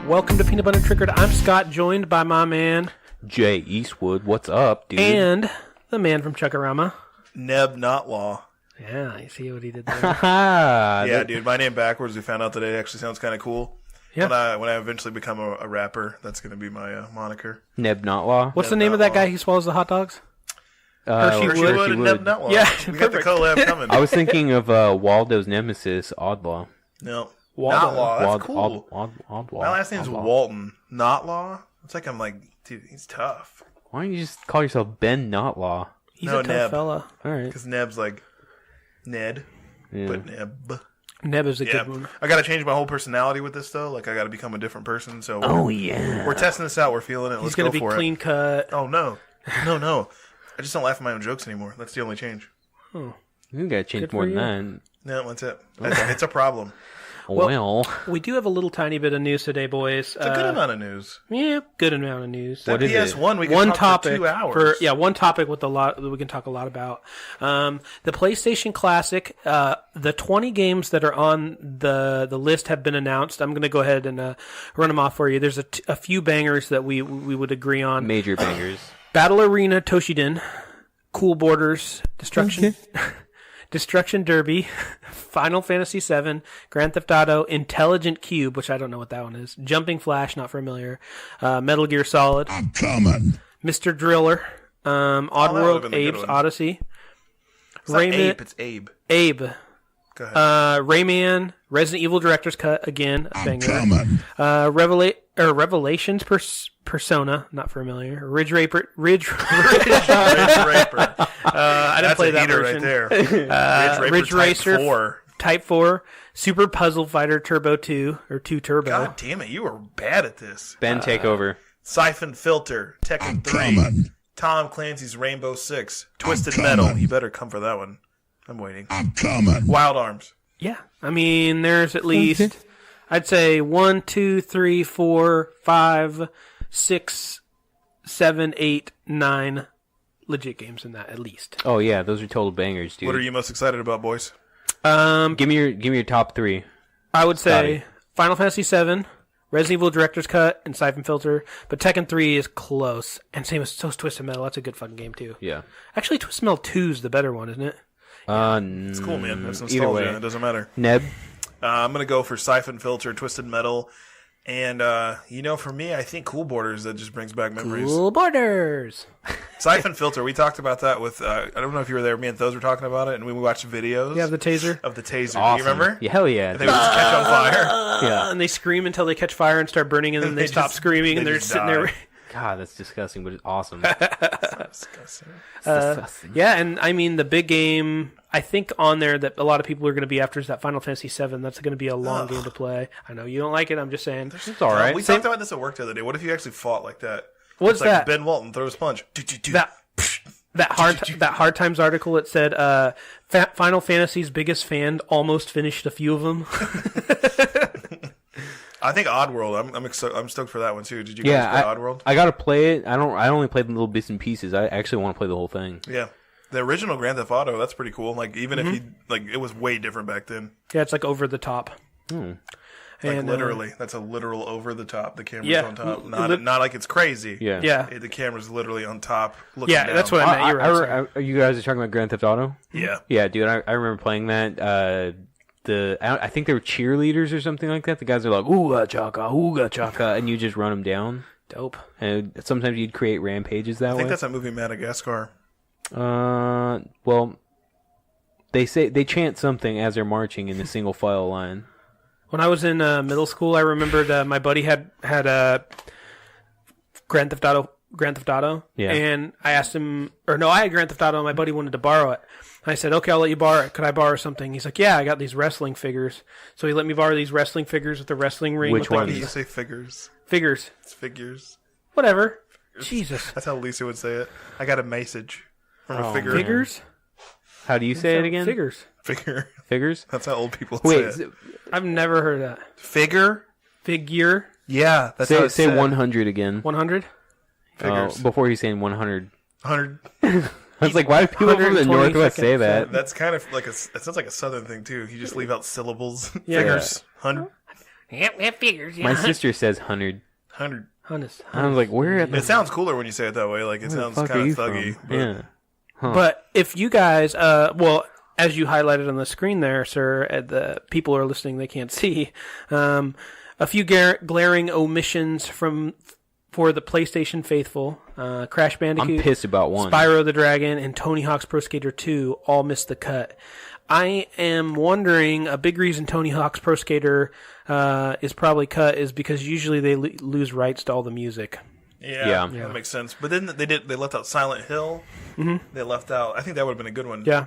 Welcome to PeanutButter&Triggered. I'm Scott, joined by my man Jay Eastwood. What's up, dude? and the man from Chuckarama. Neb Not Law. Yeah, you see what he did there? Yeah, dude, my name backwards, we found out today, actually sounds kind of cool. Yeah. When I eventually become a rapper, that's going to be my moniker. Neb Notlaw. What's the name of that guy who swallows the hot dogs? Hershey Wood and Neb Not Law. Yeah, we got the collab coming. I was thinking of Waldo's nemesis, Oddlaw. No, Waldo. Not Law. That's cool. Oddlaw. My last name's Walton. Not Law. It's like I'm like, dude, he's tough. Why don't you just call yourself Ben Notlaw? He's No, a tough Neb. fella. All right. Because Neb's like Ned, Yeah. but Neb. Neb is a Yeah, good one. I got to change my whole personality with this though. Like I got to become a different person. So Yeah. we're testing this out. We're feeling it. He's Let's going go to be for clean it. cut. Oh no, no. I just don't laugh at my own jokes anymore. That's the only change. You gotta change Good more for than No, that's it. It's a problem. that. Well, We do have a little tiny bit of news today, boys. It's a good amount of news. Yeah, good amount of news. That is it? PS1, we can One talk topic for 2 hours. one topic with a lot that we can talk a lot about. The PlayStation Classic, the 20 games that are on the list have been announced. I'm going to go ahead and run them off for you. There's a few bangers that we would agree on. major bangers. Battle Arena Toshiden, Cool Borders, Destruction Derby, Final Fantasy VII, Grand Theft Auto, Intelligent Cube, which I don't know what that one is, Jumping Flash, not familiar, Metal Gear Solid, Mr. Driller, would've Oddworld, been the good Abe's ones. Odyssey, It's not Rayman, Abe, it's Abe. Abe, Go ahead. Rayman, Resident Evil Director's Cut, again, a banger, Revelations Persona, not familiar, Ridge Raper, Ridge Raper. I didn't That's play a that heater version. right there. Ridge Type Racer 4. Type 4, Super Puzzle Fighter Turbo 2, or 2 Turbo. God damn it, you were bad at this. Ben, take over. Siphon Filter, Tekken 3, Tom Clancy's Rainbow Six, Twisted Metal. You better come for that one. I'm waiting. Wild Arms. Yeah, I mean, there's at least, I'd say 1, 2, 3, 4, 5, 6, 7, 8, 9 legit games in that, at least. Oh yeah, those are total bangers, dude. What are you most excited about, boys? Give me your top three. I would say Scotty. Final Fantasy VII, Resident Evil Director's Cut, and Siphon Filter, but Tekken 3 is close, and same as Twisted Metal. That's a good fucking game, too. Yeah. Actually, Twisted Metal 2 is the better one, isn't it? It's cool, man. That's Either way. nostalgia. It doesn't matter. Neb. I'm going to go for Siphon Filter, Twisted Metal. And, for me, I think Cool Borders, that just brings back memories. Cool Borders. Siphon Filter, we talked about that with, I don't know if you were there, me and Those were talking about it, and we watched videos You have the taser? of the taser. Awesome. Do you remember? Yeah, hell yeah. They would just catch on fire. Yeah. And they scream until they catch fire and start burning, and then they stop just- screaming, and they they're just sitting die. there. God, that's disgusting, but it's awesome. Disgusting. Disgusting. Yeah, and I mean, the big game, I think on there that a lot of people are going to be after is that Final Fantasy VII. That's going to be a long game to play. I know you don't like it. I'm just saying. It's all right. We talked about this at work the other day. What if you actually fought like that? What's It's like that? Ben Walton throws punch. That Hard Times article, it said Final Fantasy's biggest fan almost finished a few of them. I think Oddworld. I'm stoked for that one too. Did you guys play Oddworld? I gotta play it. I only played little bits and pieces. I actually want to play the whole thing. Yeah. The original Grand Theft Auto, that's pretty cool. Like even if it was way different back then. Yeah, it's like over the top. Like And, literally, that's a literal over the top. The camera's Yeah. on top. Not like it's crazy. Yeah. Yeah. The camera's literally on top. Looking Yeah, down. that's what I meant. You're right. sorry. You guys are talking about Grand Theft Auto? Yeah. Yeah, dude. I remember playing that. I think they were cheerleaders or something like that. The guys are like ooga chaka, and you just run them down. Dope. And sometimes you'd create rampages that I way. think that's that movie Madagascar. Well, they chant something as they're marching in a single file line. When I was in middle school, I remembered my buddy had Grand Theft Auto. Yeah. And I asked him, I had Grand Theft Auto, and my buddy wanted to borrow it. And I said, okay, I'll let you borrow it. Could I borrow something? He's like, yeah, I got these wrestling figures. So he let me borrow these wrestling figures with the wrestling ring. Which with ones? Why do you say figures? Figures. It's figures. Whatever. Jesus. That's how Lisa would say it. I got a message from a figure. Figures? How do you say it again? Figures. Figure. Figures? That's how old people Wait, say it. I've never heard of that. Figure? Figure. Yeah, that's how it's say said. 100 again. 100? Figures. Before he's saying 100. 100. I was like, why do people from the 120 Northwest say seconds. that? That's kind of like it sounds like a southern thing too. You just leave out syllables. Yeah. Figures. 100. Yep, that figures. My sister says 100. 100. I was like, where? It sounds cooler when you say it that way. Like it sounds kind of thuggy. But Yeah. Huh. But if you guys, as you highlighted on the screen there, sir, the people who are listening, they can't see. A few glaring omissions for the PlayStation faithful. Crash Bandicoot, I'm pissed about one. Spyro the Dragon, and Tony Hawk's Pro Skater 2 all missed the cut. I am wondering, a big reason Tony Hawk's Pro Skater is probably cut is because usually they lose rights to all the music. Yeah, that makes sense. But then they left out Silent Hill. Mm-hmm. They left out. I think that would have been a good one. Yeah.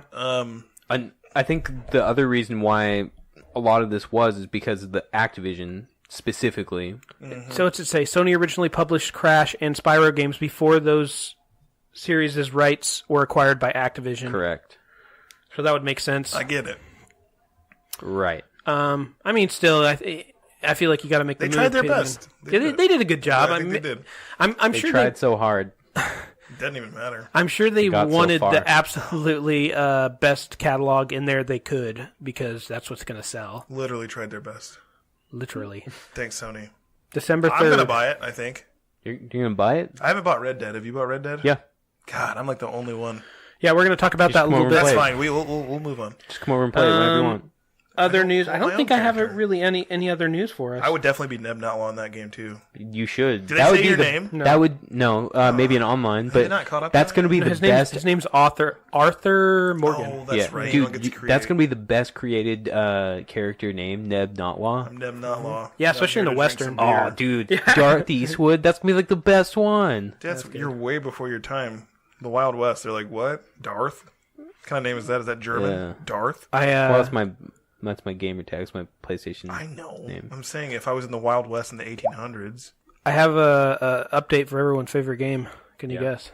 I think the other reason why a lot of this is because of the Activision specifically. Mm-hmm. So it's to say, Sony originally published Crash and Spyro games before those series' rights were acquired by Activision. Correct. So that would make sense. I get it. Right. I mean, still, I feel like you got to make the They move. tried their best. They did a good job. Yeah, I think they did. I'm They sure tried so hard. It doesn't even matter. I'm sure they got so wanted far. the absolutely best catalog in there they could, because that's what's going to sell. Literally tried their best. Literally. Thanks, Sony. December 3rd. I'm gonna buy it. I think. You're gonna buy it? I haven't bought Red Dead. Have you bought Red Dead? Yeah. God, I'm like the only one. Yeah, we're going to talk about Just that a come little over bit. and That's play it. fine. We'll move on. Just come over and play it whenever you want. Other news. I my don't own think I have character. really any other news for us. I would definitely be Neb Notlaw in that game too. You should. Did that I would say be your the, name? No. That would maybe an online, but not caught up that's on going to be No, the his best. name's Arthur Morgan. Oh, that's right. Dude, I'll get to create. that's going to be the best created character name, Neb Notlaw. I'm Neb Notlaw. Yeah, I'm especially in here the to drink some Western. beer. Oh, dude, Darth Eastwood. That's gonna be like the best one. You're way before your time. The Wild West. They're like, what? Darth? What kind of name is that? Is that German? Yeah. Darth? Well, that's my gamer tag. It's my PlayStation. I know. Name. I'm saying if I was in the Wild West in the 1800s. I have a update for everyone's favorite game. Can you guess?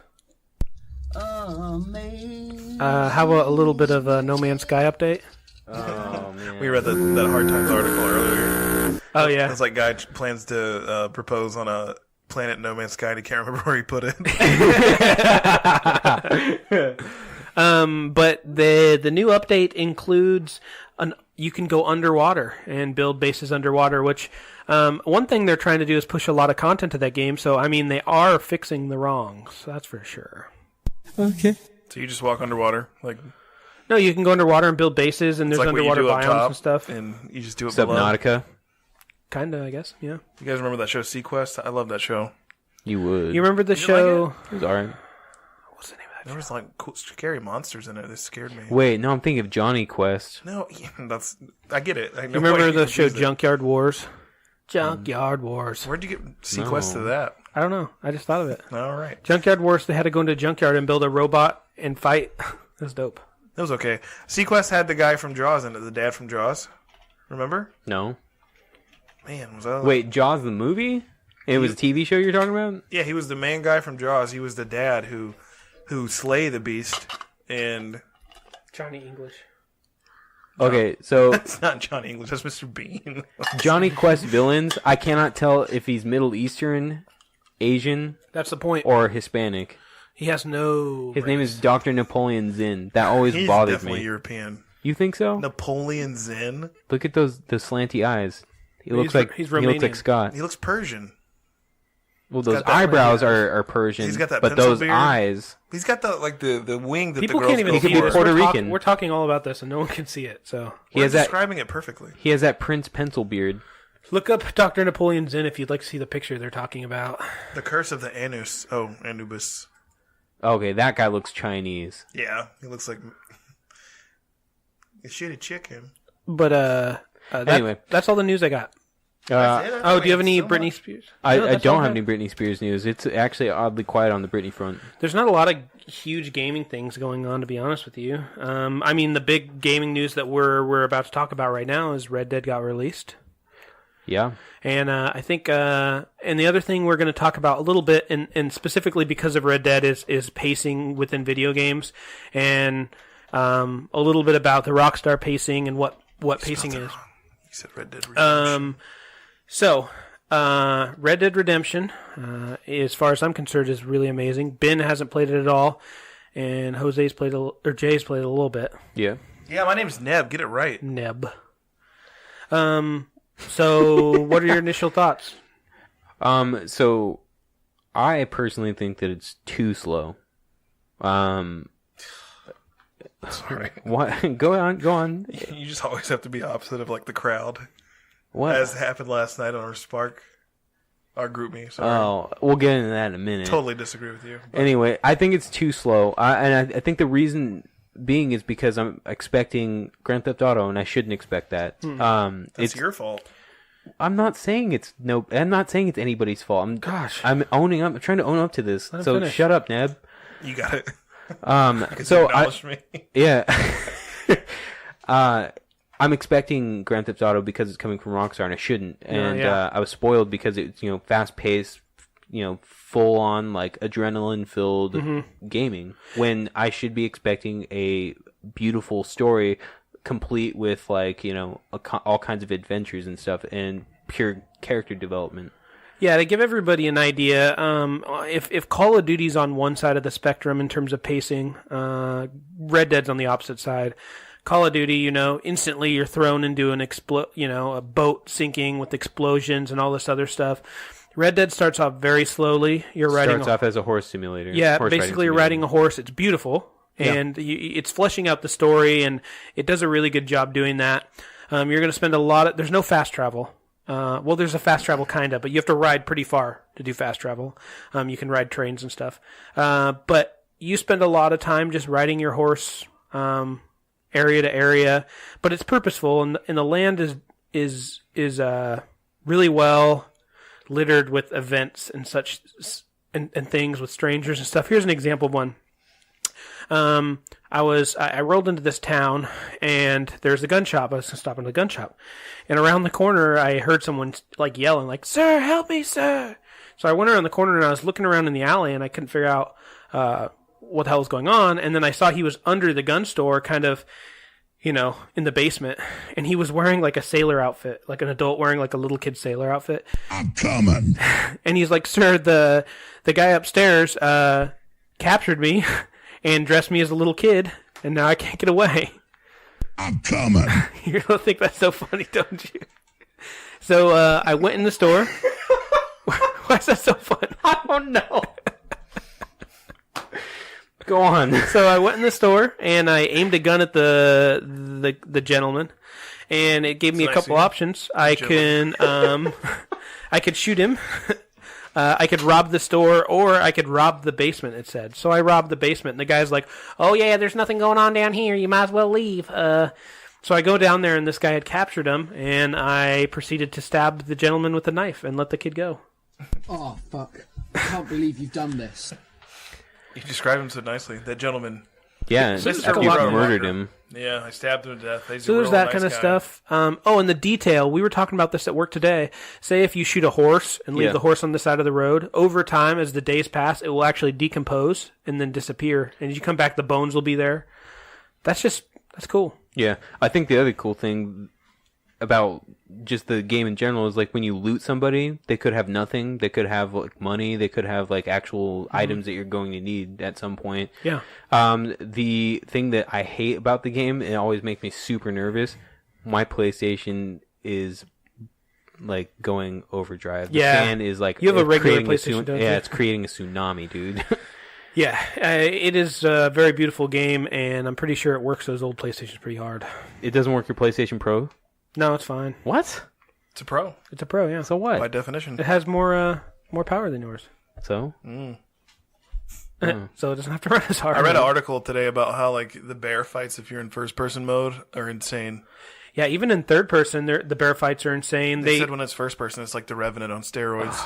How about a little bit of a No Man's Sky update? Oh man, We read that Hard Times article earlier. Oh yeah. It's like guy plans to propose on a planet No Man's Sky. He can't remember where he put it. But the new update includes you can go underwater and build bases underwater, which one thing they're trying to do is push a lot of content to that game. So I mean, they are fixing the wrongs. That's for sure. Okay. So you just walk underwater, like No, you can go underwater and build bases, and there's like what you underwater do up biomes top, and stuff. and you just do it below. Subnautica. Kinda, I guess. Yeah. You guys remember that show Sequest? I love that show. You would. You remember the You show? like It was alright. What's the name of that? There was like cool, scary monsters in it. They scared me. Wait, no, I'm thinking of Johnny Quest. No, I get it. I know You remember why the show confused it. Junkyard Wars? Junkyard Wars. Where'd you get Sequest to that? I don't know. I just thought of it. All right, Junkyard Wars. They had to go into a junkyard and build a robot and fight. That's dope. that was okay. Sequest had the guy from Jaws in it, the dad from Jaws. Remember? No. Man, was that? Wait, Jaws the movie? It was a TV show you're talking about? Yeah, he was the main guy from Jaws. He was the dad who slay the beast, and Johnny English. Okay, so it's not Johnny English. That's Mr. Bean. Johnny Quest villains, I cannot tell if he's Middle Eastern, Asian, That's the point. or Hispanic. He has no. His name is Dr. Napoleon Zinn. That always He's bothered definitely me. European. You think so? Napoleon Zinn. Look at those slanty eyes. He He's looks like he's he looks like Romanian. Scott. He looks Persian. Well, those got that eyebrows red are Persian. He's got that but pencil those beard. eyes. He's got the wing that People the girls can't even go He could see be for. this. Puerto We're Rican. We're talking all about this, and no one can see it. So He We're has that. describing it perfectly. He has that Prince pencil beard. look up Dr. Napoleon Zinn if you'd like to see the picture they're talking about. The Curse of the Anus. Oh, Anubis. Okay, that guy looks Chinese. Yeah, he looks like a shitty chicken. But Anyway. that's all the news I got. Oh, do you have any Britney Spears? I No, that's don't all have good. any Britney Spears news. It's actually oddly quiet on the Britney front. There's not a lot of huge gaming things going on, to be honest with you. I mean, the big gaming news that we're about to talk about right now is Red Dead got released. Yeah. And I think, and the other thing we're going to talk about a little bit, and specifically because of Red Dead, is pacing within video games, and a little bit about the Rockstar pacing and what pacing is. You said Red Dead Redemption. So, Red Dead Redemption, as far as I'm concerned, is really amazing. Ben hasn't played it at all, and Jay's played it a little bit. Yeah. Yeah, my name's Neb. Get it right. Neb. So, what are your initial thoughts? So I personally think that it's too slow. Sorry. What? Go on. You just always have to be opposite of like the crowd. What? As happened last night on our Spark. Our group me. Sorry. Oh, we'll get into that in a minute. Totally disagree with you. But... Anyway, I think it's too slow. I think the reason being is because I'm expecting Grand Theft Auto, and I shouldn't expect that. It's your fault. I'm not saying it's anybody's fault. I'm trying to own up to this. So finish. Shut up, Neb. You got it. So me. Yeah. I'm expecting Grand Theft Auto because it's coming from Rockstar, and I shouldn't. And I was spoiled because it's fast paced, full on like adrenaline filled gaming. When I should be expecting a beautiful story, complete with like all kinds of adventures and stuff, and pure character development. Yeah, to give everybody an idea, if Call of Duty's on one side of the spectrum in terms of pacing, Red Dead's on the opposite side. Call of Duty, instantly you're thrown into a boat sinking with explosions and all this other stuff. Red Dead starts off very slowly. Starts off as a horse simulator. Yeah, basically you're riding a horse. It's beautiful, and it's fleshing out the story, and it does a really good job doing that. You're going to spend there's no fast travel. Well, there's a fast travel kind of, but you have to ride pretty far to do fast travel. You can ride trains and stuff. But you spend a lot of time just riding your horse, area to area, but it's purposeful, and the land is really well littered with events and such and things with strangers and stuff. Here's an example of one. I rolled into this town, and there's a gun shop. I was stopping at the gun shop, and around the corner I heard someone like yelling, like, "Sir, help me, sir!" So I went around the corner, and I was looking around in the alley, and I couldn't figure out what the hell was going on. And then I saw he was under the gun store, kind of, in the basement, and he was wearing like a sailor outfit, like an adult wearing like a little kid sailor outfit. I'm coming. And he's like, "Sir, the guy upstairs captured me and dressed me as a little kid, and now I can't get away." I'm coming. You're gonna think that's so funny, don't you? So I went in the store. Why is that so funny? I don't know. Go on. So I went in the store and I aimed a gun at the gentleman, and it gave me a couple options. I could shoot him. I could rob the store, or I could rob the basement, it said. So I robbed the basement, and the guy's like, "Oh yeah, there's nothing going on down here. You might as well leave." So I go down there, and this guy had captured him, and I proceeded to stab the gentleman with a knife and let the kid go. Oh, fuck. I can't believe you've done this. You described him so nicely. That gentleman. Yeah, after you murdered him. Yeah, I stabbed him to death. So there's that kind of stuff. And the detail, we were talking about this at work today. Say if you shoot a horse and leave the horse on the side of the road, over time, as the days pass, it will actually decompose and then disappear. And as you come back, the bones will be there. That's cool. Yeah, I think the other cool thing about just the game in general is like when you loot somebody, they could have nothing. They could have like money. They could have like actual items that you're going to need at some point. Yeah. The thing that I hate about the game, it always makes me super nervous. My PlayStation is like going overdrive. The fan is like, you have a regular PlayStation, don't you? Yeah, it's creating a tsunami, dude. Yeah, it is a very beautiful game, and I'm pretty sure it works those old PlayStations pretty hard. It doesn't work your PlayStation Pro? No, it's fine. What? It's a Pro. It's a Pro, yeah. So what? By definition. It has more power than yours. So? So it doesn't have to run as hard. I read an article today about how like the bear fights, if you're in first person mode, are insane. Yeah, even in third person, the bear fights are insane. They said when it's first person, it's like the Revenant on steroids.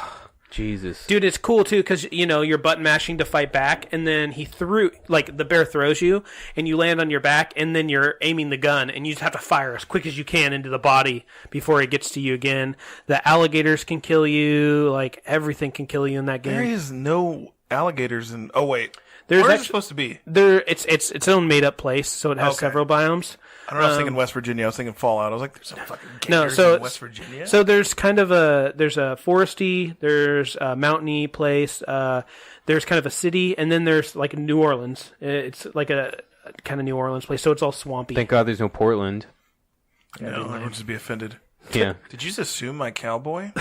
Jesus. Dude, it's cool too because you're button mashing to fight back, and then the bear throws you, and you land on your back, and then you're aiming the gun, and you just have to fire as quick as you can into the body before it gets to you again. The alligators can kill you, like everything can kill you in that game. There is no alligators in. Oh wait, there's where is it supposed to be? It's its own made up place, so it has several biomes. I don't know. I was thinking West Virginia. I was thinking Fallout. I was like, "There's no fucking gators in West Virginia." So there's kind of there's a foresty, there's a mountainy place, there's kind of a city, and then there's like New Orleans. It's like a kind of New Orleans place, so it's all swampy. Thank God there's no Portland. No, I would just be offended. Yeah. Did you just assume my cowboy?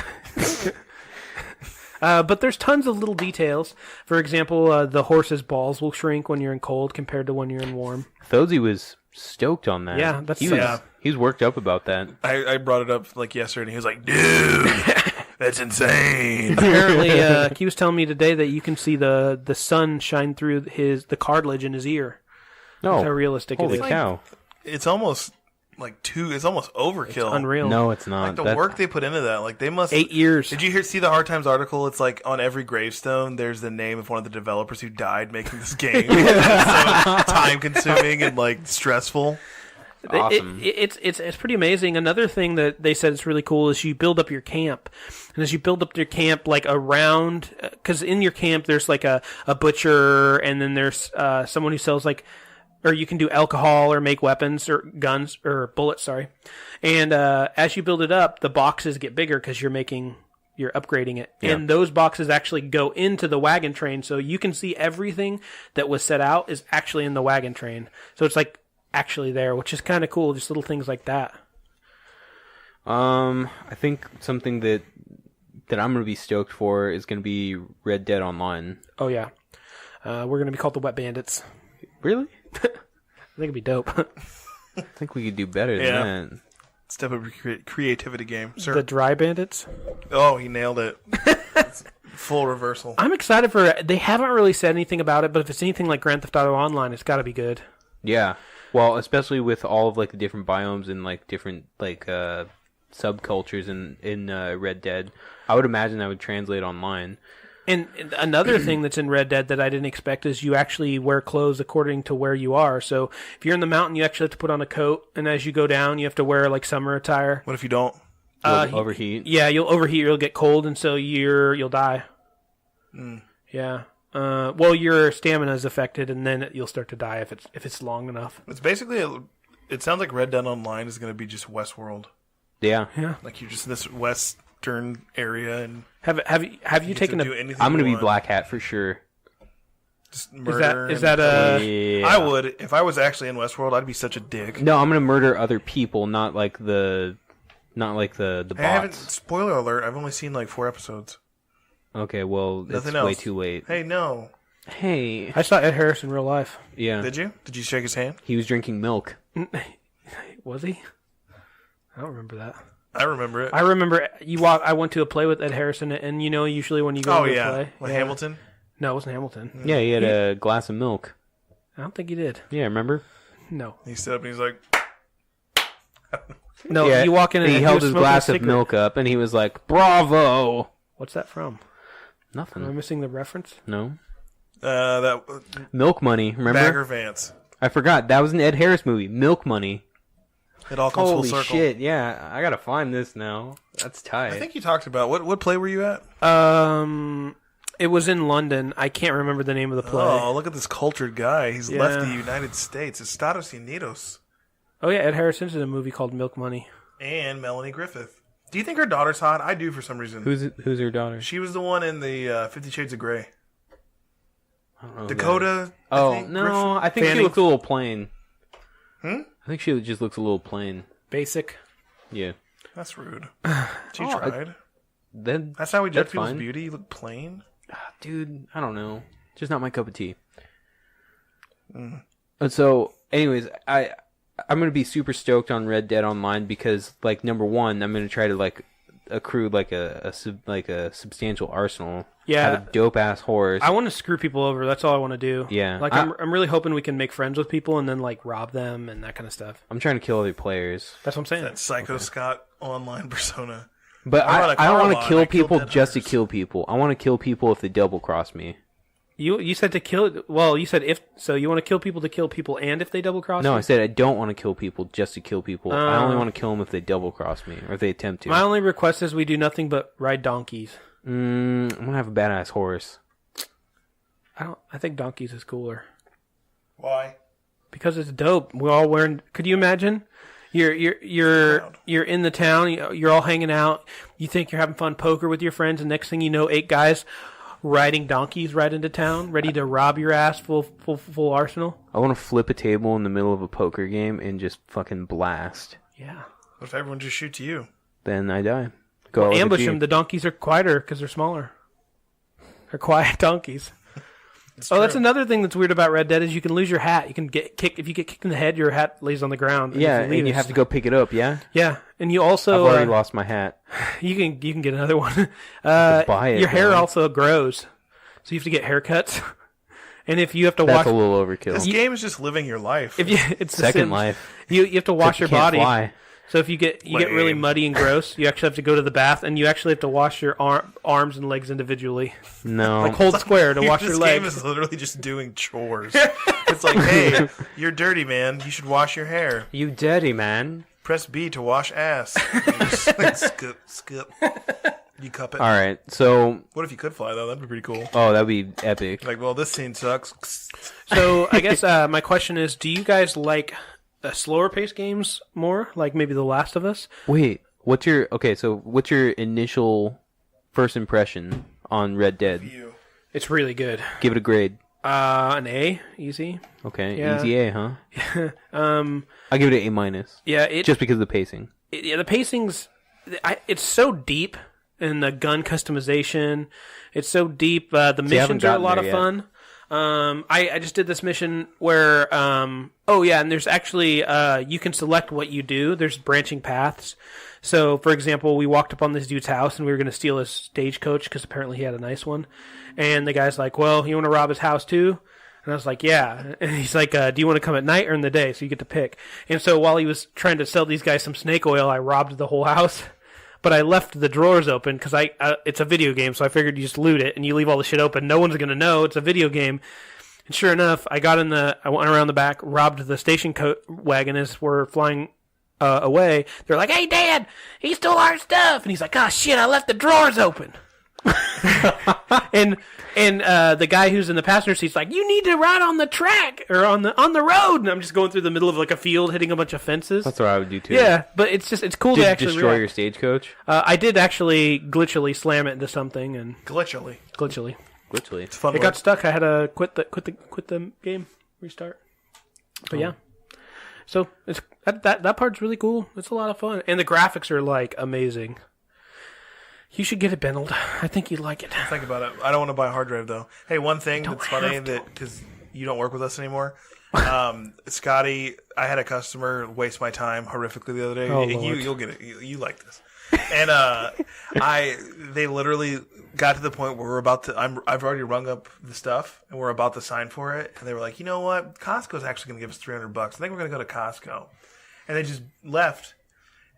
But there's tons of little details. For example, the horse's balls will shrink when you're in cold compared to when you're in warm. Thosey was stoked on that. Yeah, that's he was worked up about that. I brought it up like yesterday, and he was like, "Dude, that's insane." Apparently, he was telling me today that you can see the sun shine through the cartilage in his ear. No, That's how realistic it holy is. cow! It's almost it's almost overkill. It's unreal. No, it's not. Like the work they put into that, like they must. 8 years. Did you see the Hard Times article? It's like on every gravestone, there's the name of one of the developers who died making this game. It's so time consuming and like stressful. Awesome. It's pretty amazing. Another thing that they said is really cool is you build up your camp, and as you build up your camp, like around, because in your camp there's like a butcher, and then there's someone who sells like. Or you can do alcohol or make weapons or guns or bullets, sorry. And as you build it up, the boxes get bigger because you're upgrading it. Yeah. And those boxes actually go into the wagon train. So you can see everything that was set out is actually in the wagon train. So it's like actually there, which is kind of cool. Just little things like that. I think something that I'm going to be stoked for is going to be Red Dead Online. Oh, yeah. We're going to be called the Wet Bandits. Really? I think it'd be dope. I think we could do better than that. Step up your creativity game, sir. The Dry Bandits. Oh, he nailed it. It's full reversal. I'm excited for it. They haven't really said anything about it, but if it's anything like Grand Theft Auto Online, it's got to be good. Yeah. Well, especially with all of like the different biomes and like different like subcultures in Red Dead, I would imagine that would translate online. And another thing that's in Red Dead that I didn't expect is you actually wear clothes according to where you are. So if you're in the mountain, you actually have to put on a coat, and as you go down, you have to wear like summer attire. What if you don't? You'll overheat. Yeah, you'll overheat. You'll get cold, and so you'll die. Mm. Yeah. Well, your stamina is affected, and then you'll start to die if it's long enough. It's basically it sounds like Red Dead Online is going to be just Westworld. Yeah. Yeah. Like you're just in this western area and Have you taken a? I'm going to be Black Hat for sure. Just murder. Is that a? Yeah. I would if I was actually in Westworld. I'd be such a dick. No, I'm going to murder other people, not like the bots. I haven't. Spoiler alert! I've only seen like 4 episodes. Okay, well, Nothing it's else. way too late. Hey, no. Hey. I saw Ed Harris in real life. Yeah. Did you? Did you shake his hand? He was drinking milk. Was he? I don't remember that. I remember it. I remember I went to a play with Ed Harrison, and you know, usually when you go to a play, Like Hamilton. No, it wasn't Hamilton. Yeah, he had a glass of milk. I don't think he did. Yeah, remember? No, He stood up and he's like, no. Yeah, You walk in and he he held was his smoking a glass of cigarette. milk up, and he was like, "Bravo!" What's that from? Am I Nothing. missing the reference? No. that Milk Money, remember? Bagger Vance. I forgot. That was an Ed Harris movie. Milk Money. It all comes Holy full circle. shit, yeah. I gotta find this now. That's tight. I think you talked about what play were you at? It was in London. I can't remember the name of the play. Oh, look at this cultured guy. He's Yeah. left the United States. Estados Unidos. Oh yeah, Ed Harrison's in a movie called Milk Money. And Melanie Griffith. Do you think her daughter's hot? I do for some reason. Who's her daughter? She was the one in the 50 Shades of Grey. I don't know Dakota. Oh, I think, no, Griffith? I think she Fanning. looks a little plain. Hmm? I think she just looks a little plain. Basic. Yeah. That's rude. She Oh, tried. Then, That's how we judge that's people's fine. beauty. You look plain. dude, I don't know. Just not my cup of tea. And so, anyways, I'm gonna be super stoked on Red Dead Online because, like, number one, I'm gonna try to like accrue like a substantial arsenal. Yeah. Have a dope ass horse. I want to screw people over. That's all I want to do. Yeah. Like I'm really hoping we can make friends with people and then like rob them and that kind of stuff. I'm trying to kill other players, That's what I'm saying. That Psycho Scott online persona. but I run a I don't car want lot, to I kill kill people dead just to hunters. kill people. I want to kill people if they double cross me. You said to kill. Well, you said if so. You want to kill people, and if they double cross. No, you? I said I don't want to kill people just to kill people. I only want to kill them if they double cross me or if they attempt to. My only request is we do nothing but ride donkeys. I'm gonna have a badass horse. I think donkeys is cooler Why? because it's dope. We're all wearing. Could you imagine? You're in the town. You're all hanging out. You think you're having fun poker with your friends, and next thing you know, 8 guys riding donkeys right into town, ready to rob your ass, full arsenal. I want to flip a table in the middle of a poker game and just fucking blast. Yeah. What if everyone just shoots you? then I die. Go out with a Ambush G. them. The donkeys are quieter because they're smaller. They're quiet donkeys. That's another thing that's weird about Red Dead is you can lose your hat. You can get kicked. If you get kicked in the head, your hat lays on the ground. Yeah, if you leave, and you have to go pick it up, yeah? Yeah, and you also... I've already lost my hat. You can get another one. Buy it, your hair man. also grows, so you have to get haircuts. And if you have to That's wash... a little overkill. This game is just living your life. It's the Second Sims. life. You have to wash your Except you can't body. fly. So if you get really muddy and gross, you actually have to go to the bath, and you actually have to wash your arms and legs individually. No. Like hold square to wash your This legs. game is literally just doing chores. It's like, hey, you're dirty, man. You should wash your hair. You dirty, man. Press B to wash ass. You just, like, skip. You cup it. All right, so... What if you could fly, though? That'd be pretty cool. Oh, that'd be epic. Like, well, this scene sucks. So I guess my question is, do you guys like slower paced games more, like maybe The Last of Us? Wait, what's your initial first impression on Red Dead? It's really good. Give it a grade. An A, easy. Okay, Yeah. easy A, huh? I give it an A minus. Yeah, Just because of the pacing. the pacing's it's so deep in the gun customization. It's so deep. The missions are a lot of fun. I just did this mission where and there's actually you can select what you do. There's branching paths. So, for example, we walked up on this dude's house and we were going to steal his stagecoach because apparently he had a nice one. And the guy's like, "Well, you want to rob his house too?" And I was like, "Yeah." And he's like, "Do you want to come at night or in the day?" So you get to pick. And so while he was trying to sell these guys some snake oil, I robbed the whole house. But I left the drawers open because it's a video game, so I figured you just loot it and you leave all the shit open. No one's going to know it's a video game. And sure enough, I went around the back, robbed the station wagon as we're flying away. They're like, "Hey, Dad, he stole our stuff." And he's like, "Oh, shit, I left the drawers open." and the guy who's in the passenger seat's like, "You need to ride on the track or on the road." And I'm just going through the middle of like a field, hitting a bunch of fences. That's what I would do too. Yeah, but it's cool Did to you actually destroy react. your stagecoach? I did actually glitchily slam it into something and Glitchily. glitchily. Literally. It's fun. It got stuck. I had to quit the game, restart. But yeah, so it's that part's really cool. It's a lot of fun, and the graphics are like amazing. You should get it, Benold. I think you'd like it. Think about it. I don't want to buy a hard drive, though. Hey, one thing Don't that's funny have to. that because you don't work with us anymore, Scotty, I had a customer waste my time horrifically the other day. Oh, Lord. You'll get it. You like this. And they literally got to the point where we're about to. I've already rung up the stuff, and we're about to sign for it. And they were like, "You know what? Costco's actually going to give us $300. I think we're going to go to Costco." And they just left.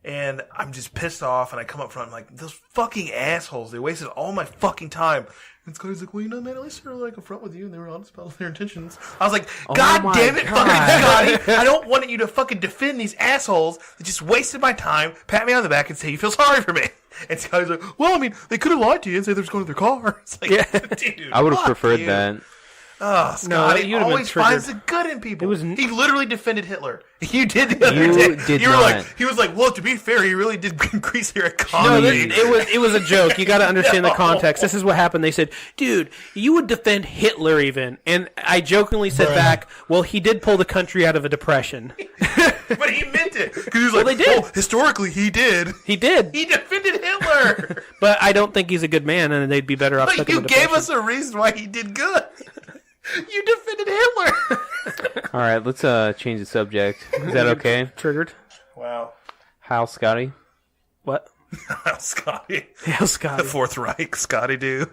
And I'm just pissed off, and I come up front, and I'm like, those fucking assholes, they wasted all my fucking time. And Scotty's like, "Well, you know, man, at least they were like upfront with you, and they were honest about their intentions." I was like, God my damn it, God. fucking Scotty, I don't want you to fucking defend these assholes that just wasted my time, pat me on the back, and say you feel sorry for me. And Scotty's like, "Well, I mean, they could have lied to you and said they were just going to their car." It's like, dude, I would have fuck preferred you. that. Oh, Scotty you'd have been always finds the triggered. good in people. It was He literally defended Hitler. You did the other You day. did you were not. like, he was like, "Well, to be fair, he really did increase their No, economy." it was a joke. You got to understand the context. This is what happened. They said, "Dude, you would defend Hitler even," and I jokingly said back, "Well, he did pull the country out of a depression." But he meant it because he was like, they did. "Oh, historically, he did. He did, He defended Hitler." but I don't think he's a good man, and they'd be better off. But stuck in you the gave depression. us a reason why he did good. You defended Hitler. All right, let's change the subject. Is that okay? Triggered. Wow. How, Scotty? What? Scotty. Hell, The Scotty. Fourth Reich, Scotty do.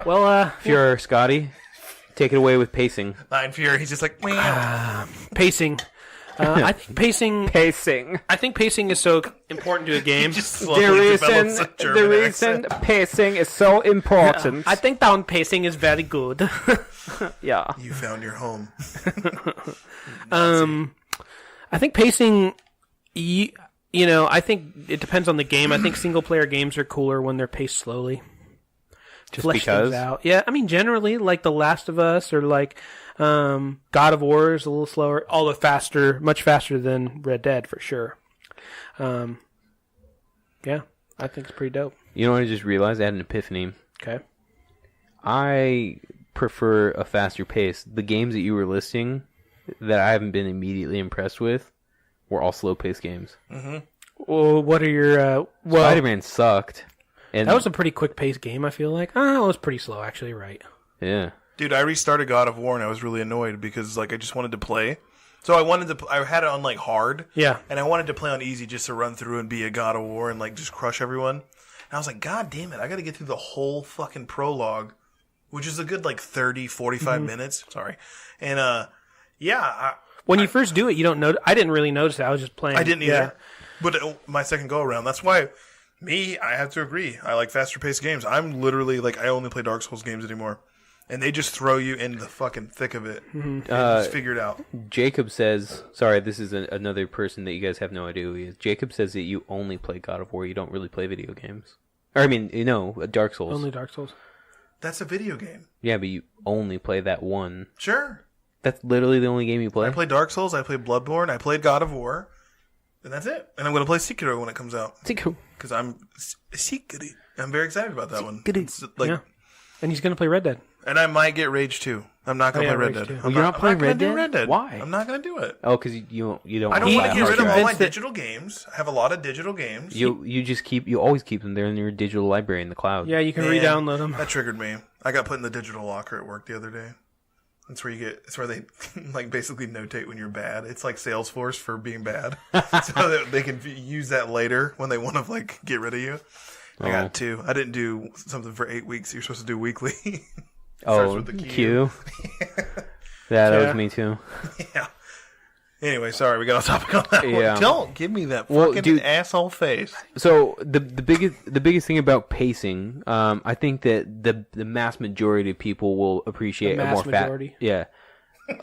Well, If you're Scotty, take it away with pacing. Nine Fury, he's just like, "Meow." pacing. I think pacing. Pacing. I think pacing is so important to a game. Just slowly develops a German accent. pacing is so important. I think down pacing is very good. Yeah. You found your home. I think pacing, you know, I think it depends on the game. I think single player games are cooler when they're paced slowly. Just Flesh because? things out. Yeah, I mean, generally, like The Last of Us or like God of War is a little slower, although faster, much faster than Red Dead for sure. Yeah, I think it's pretty dope. You know what I just realized? I had an epiphany. Okay. I prefer a faster pace. The games that you were listing that I haven't been immediately impressed with were all slow-paced games. Well, what are your... Spider-Man sucked. And that was a pretty quick-paced game, I feel like. Oh, it was pretty slow, actually, right. Yeah. Dude, I restarted God of War and I was really annoyed because like I just wanted to play. So I had it on like hard. Yeah. And I wanted to play on easy just to run through and be a God of War and like just crush everyone. And I was like, God damn it, I got to get through the whole fucking prologue, which is a good like 30, 45 minutes. Sorry. And When you first do it, you don't know. I didn't really notice it. I was just playing. I didn't either. Yeah. But my second go around, that's why I have to agree. I like faster paced games. I'm literally like, I only play Dark Souls games anymore. And they just throw you into the fucking thick of it. And just figure it out. Jacob says, sorry, this is another person that you guys have no idea who he is. Jacob says that you only play God of War. You don't really play video games. Or, I mean, Dark Souls. Only Dark Souls. That's a video game. Yeah, but you only play that one. Sure. That's literally the only game you play? I played Dark Souls, I played Bloodborne, I played God of War, and that's it. And I'm going to play Sekiro when it comes out. Sekiro. Because I'm very excited about that one. It's Yeah. And he's going to play Red Dead. And I might get Rage 2. I'm not going to play Red Rage Dead. 2. Well, you're not playing Red Dead? Red Dead? Why? I'm not going to do it. Oh, because you don't I don't want to get rid of all my convinced that- digital games. I have a lot of digital games. You always keep them there in your digital library in the cloud. Yeah, you can Man, re-download them. That triggered me. I got put in the digital locker at work the other day. It's where they like basically notate when you're bad. It's like Salesforce for being bad, so that they can use that later when they want to like get rid of you. I got 2. I didn't do something for 8 weeks. You're supposed to do weekly. Starts with the Q. That was me too. Yeah. Anyway, sorry, we got off topic on that Yeah. one. Don't give me that fucking asshole face. So the biggest thing about pacing, I think that the mass majority of people will appreciate The a more mass majority? Yeah.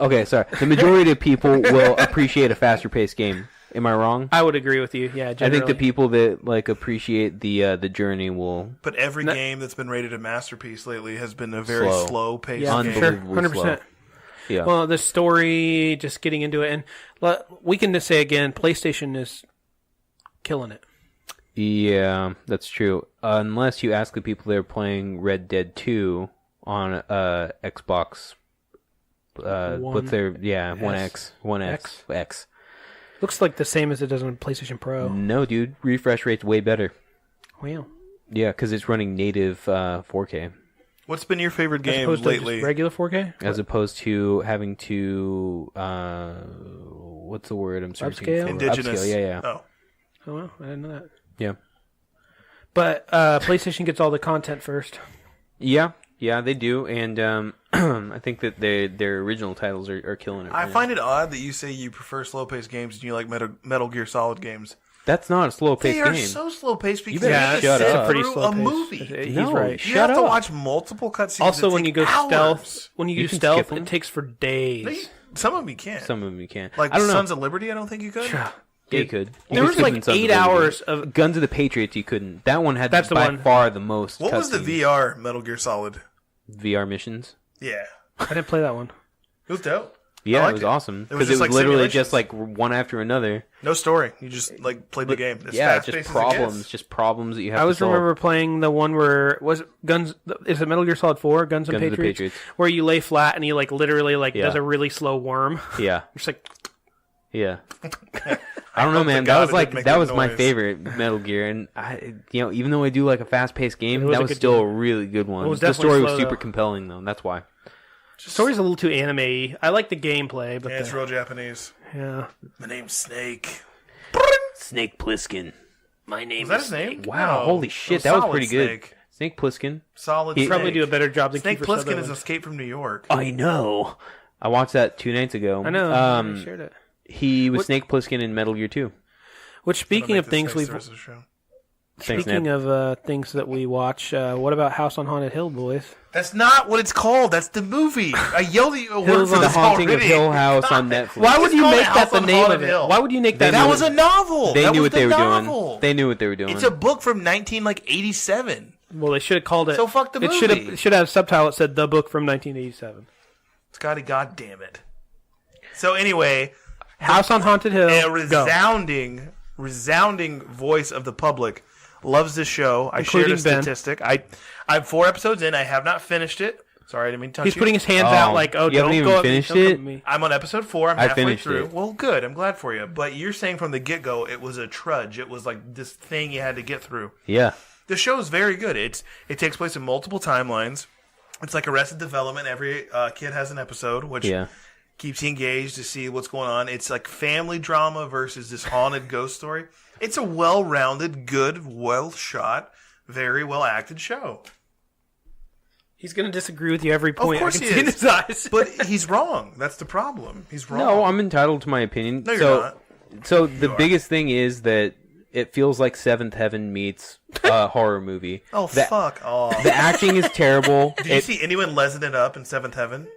Okay, sorry. The majority of people will appreciate a faster paced game. Am I wrong? I would agree with you. Yeah, generally. I think the people that like appreciate the journey will. But every game that's been rated a masterpiece lately has been a very slow paced Yeah, game. sure, Unbelievably 100%. Yeah. Well, the story, just getting into it, and we can just say again, PlayStation is killing it. Yeah, that's true. Unless you ask the people that are playing Red Dead 2 on Xbox, what's their One X. Looks like the same as it does on PlayStation Pro. No, dude, refresh rate's way better. Wow. Yeah, because it's running native 4K. What's been your favorite As game opposed to lately? just regular 4K? As opposed to having to, what's the word I'm searching Upscale? for? Indigenous. Upscale, yeah. Oh. Oh, well, I didn't know that. Yeah. But PlayStation gets all the content first. Yeah, they do, and I think that their original titles are killing it. I right find it odd that you say you prefer slow-paced games and you like Metal Gear Solid games. now. That's not a slow-paced They are game. so slow-paced because better you have to shut sit up. through Pretty a slow-paced. movie. He's No, right. You shut have to up. watch multiple cutscenes. Also, that when you take go hours. stealth, You can skip them. it takes for days. Some of them you can't. Some of them you can't. Like I don't know. Sons of Liberty, I don't think you could. Yeah, you could. There was like 8 hours of... Guns of the Patriots. You couldn't. That one had That's the by one. far the most. What was the cutscenes. VR Metal Gear Solid? VR missions? Yeah. I didn't play that one. It was dope. Yeah, I it liked was it. awesome It was because it was just like literally simulations. just like one after another. No story. You just like played the game. As Yeah, fast-paced just as it problems, gets. just problems that you have. I always to solve. remember playing the one where... Was it Guns... Is it Metal Gear Solid 4? Guns and Guns of the Patriots? Patriots. Where you lay flat and you like literally like Yeah. does a really slow worm. Yeah, Just like... yeah. I don't know, hope to man. God That it was like didn't make that that was my noise. favorite Metal Gear, and even though I do like a fast-paced game, It was that a was good still game. a really good one. It was The definitely story was slow, super though. compelling, though. That's why. The story's a little too anime-y. I like the gameplay, but Yeah, it's real Japanese. yeah. My name's Snake. Snake Plissken. My name Is that his name? Wow, No. holy It shit, that was Solid pretty good. Snake. Snake Plissken. Solid He- Snake. Probably do a better job than Snake Kiefer Plissken Sutherland. is Escape from New York. I know. I watched that 2 nights ago. I know. I shared it. He was What- Snake Plissken in Metal Gear 2. Which, speaking of things we've... Rest of the show. Thanks, Speaking Ned. of things that we watch, what about House on Haunted Hill, boys? That's not what it's called. That's the movie. I yelled at you a word Hills for on The this Haunting already. of Hill House on God. Netflix. Why would It's you called make House that the on name of Haunted it? Hill. Why would you make that? That name was a novel. They That knew was what they the were novel. doing. They knew what they were doing. It's a book from 1987. Well, they should have called it. So fuck the It should movie. have. It should have a subtitle that said "The Book from 1987." Scotty, goddamn it. So anyway, House on Haunted Hill. a Go. resounding voice of the public loves this show. I shared a Including Ben. statistic. I'm 4 episodes in. I have not finished it. Sorry, I didn't mean to touch He's you. putting his hands out like, oh, you haven't don't even go finished don't come it? at me. I'm on episode 4. I'm I halfway finished through. it. Well, good. I'm glad for you. But you're saying from the get-go it was a trudge. It was like this thing you had to get through. Yeah. The show is very good. It takes place in multiple timelines. It's like Arrested Development. Every kid has an episode, which keeps you engaged to see what's going on. It's like family drama versus this haunted ghost story. It's a well-rounded, good, well-shot, very well-acted show. He's going to disagree with you every point. Of course I can he see in is. his eyes. But he's wrong. That's the problem. He's wrong. No, I'm entitled to my opinion. No, you're not. So the biggest thing is that it feels like Seventh Heaven meets a horror movie. Oh, fuck off. The acting is terrible. Did you see anyone lesing it up in Seventh Heaven?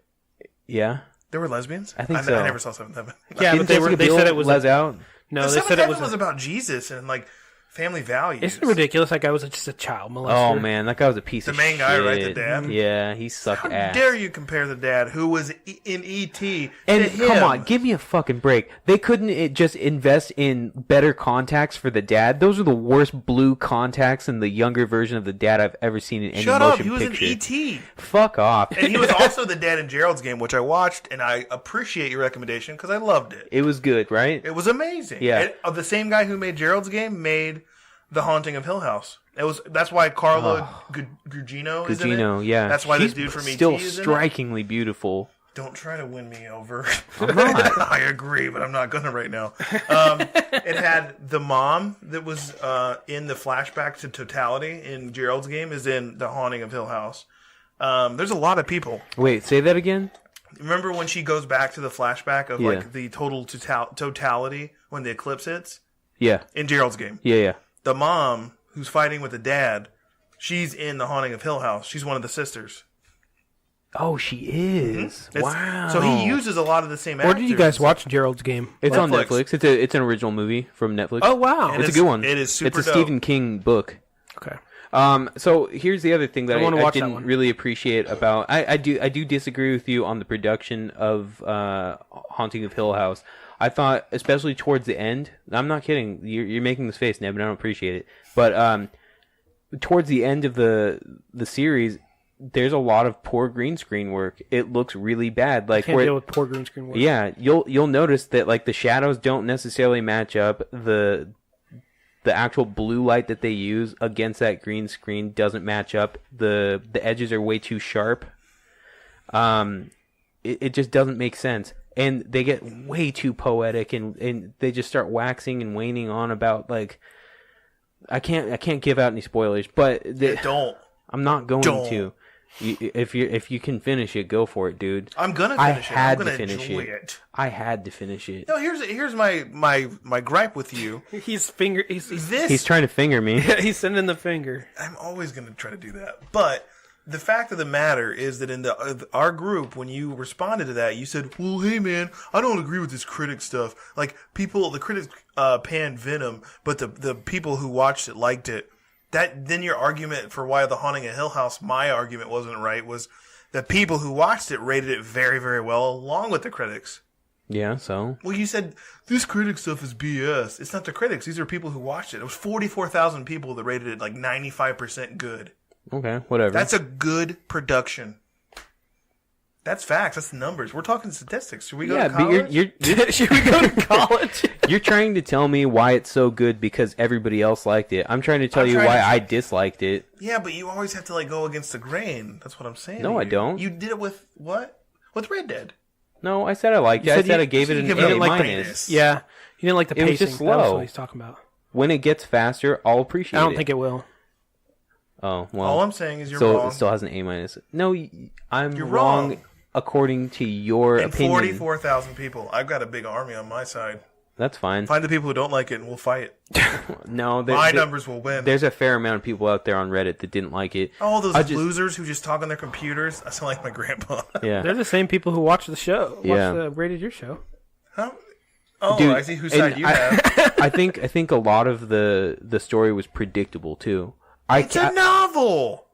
Yeah. There were lesbians? I think so. I never saw Seventh Heaven. Yeah, Didn't but Jessica they Biel said it was les out? No, The they Seventh said it Heaven was was about Jesus and like family values. Isn't it ridiculous? That guy was just a child molester. Oh, man. That guy was a piece The of main shit. guy, right? The dad? Yeah, he sucked How ass. dare you compare the dad who was in E.T. And to him? come on, give me a fucking break. They couldn't just invest in better contacts for the dad. Those are the worst blue contacts in the younger version of the dad I've ever seen in any Shut up! motion He was picture. in E.T. Fuck off. And he was also the dad in Gerald's Game, which I watched, and I appreciate your recommendation because I loved it. It was good, right? It was amazing. Yeah. The same guy who made Gerald's Game made The Haunting of Hill House. That's why Carla Gugino is in it. Gugino, yeah. That's why She's this dude from E.T. still is in it. strikingly beautiful. Don't try to win me over. I'm not. I agree, but I'm not gonna right now. It had the mom that was in the flashback to Totality in Gerald's Game is in The Haunting of Hill House. There's a lot of people. Wait, say that again? Remember when she goes back to the flashback of Yeah. like the totality when the eclipse hits Yeah. in Gerald's Game? Yeah. The mom who's fighting with the dad, she's in The Haunting of Hill House. She's one of the sisters. Oh, she is. It's- Wow. So he uses a lot of the same Where actors. did you guys watch Gerald's Game? It's on Netflix. Netflix. It's an original movie from Netflix. Oh, wow. And It's a good one. It is super It's a dope. Stephen King book. Okay. So here's the other thing that I wanna watch that didn't one. really appreciate about. I do disagree with you on the production of Haunting of Hill House. I thought, especially towards the end. I'm not kidding. You're making this face, Neb, and I don't appreciate it. But towards the end of the series, there's a lot of poor green screen work. It looks really bad. Like Can't deal with poor green screen work. yeah, you'll notice that like the shadows don't necessarily match up. The actual blue light that they use against that green screen doesn't match up. The edges are way too sharp. It just doesn't make sense. And they get way too poetic and they just start waxing and waning on about like I can't give out any spoilers, but Don't. I'm not going Don't. to. If you can finish it, go for it, dude. I'm gonna I finish it. had I'm to gonna finish enjoy it. it. I had to finish it. No, here's my gripe with you. He's He's trying to finger me. he's sending the finger. I'm always gonna try to do that. But the fact of the matter is that in our group, when you responded to that, you said, "Well, hey man, I don't agree with this critic stuff. Like the critics panned Venom, but the people who watched it liked it." Then your argument for why The Haunting of Hill House, my argument wasn't right, was the people who watched it rated it very, very well, along with the critics. Yeah, so Well, you said this critic stuff is BS. It's not the critics; these are people who watched it. It was 44,000 people that rated it like 95% good. okay, whatever. That's a good production. That's facts. That's the numbers. We're talking statistics. Should we go to but college? you're Should we go to college? you're trying to tell me why it's so good because everybody else liked it. I'm trying to tell I'm you trying why to- I disliked it. Yeah, but you always have to like go against the grain. That's what I'm saying. No, to I you. don't. You did it with what? With Red Dead. No, I said I liked it. I said said you- I gave it you an give A it a minus. minus. Yeah. You didn't like the It was pacing. just That was slow. what he's talking about. When it gets faster, I'll appreciate I it. don't think it will. Oh, well. All I'm saying is you're so wrong. it still has an A minus. No, I'm You're wrong wrong. according to your And opinion. 44,000 people. I've got a big army on my side. That's fine. Find the people who don't like it, and we'll fight. No, My numbers will win. There's a fair amount of people out there on Reddit that didn't like it. All those I just- losers who just talk on their computers. I sound like my grandpa. Yeah. They're the same people who watch the show. Yeah. Rated your show. Huh? Oh, Dude, I see whose side and you have. I think a lot of the story was predictable too. It's a novel.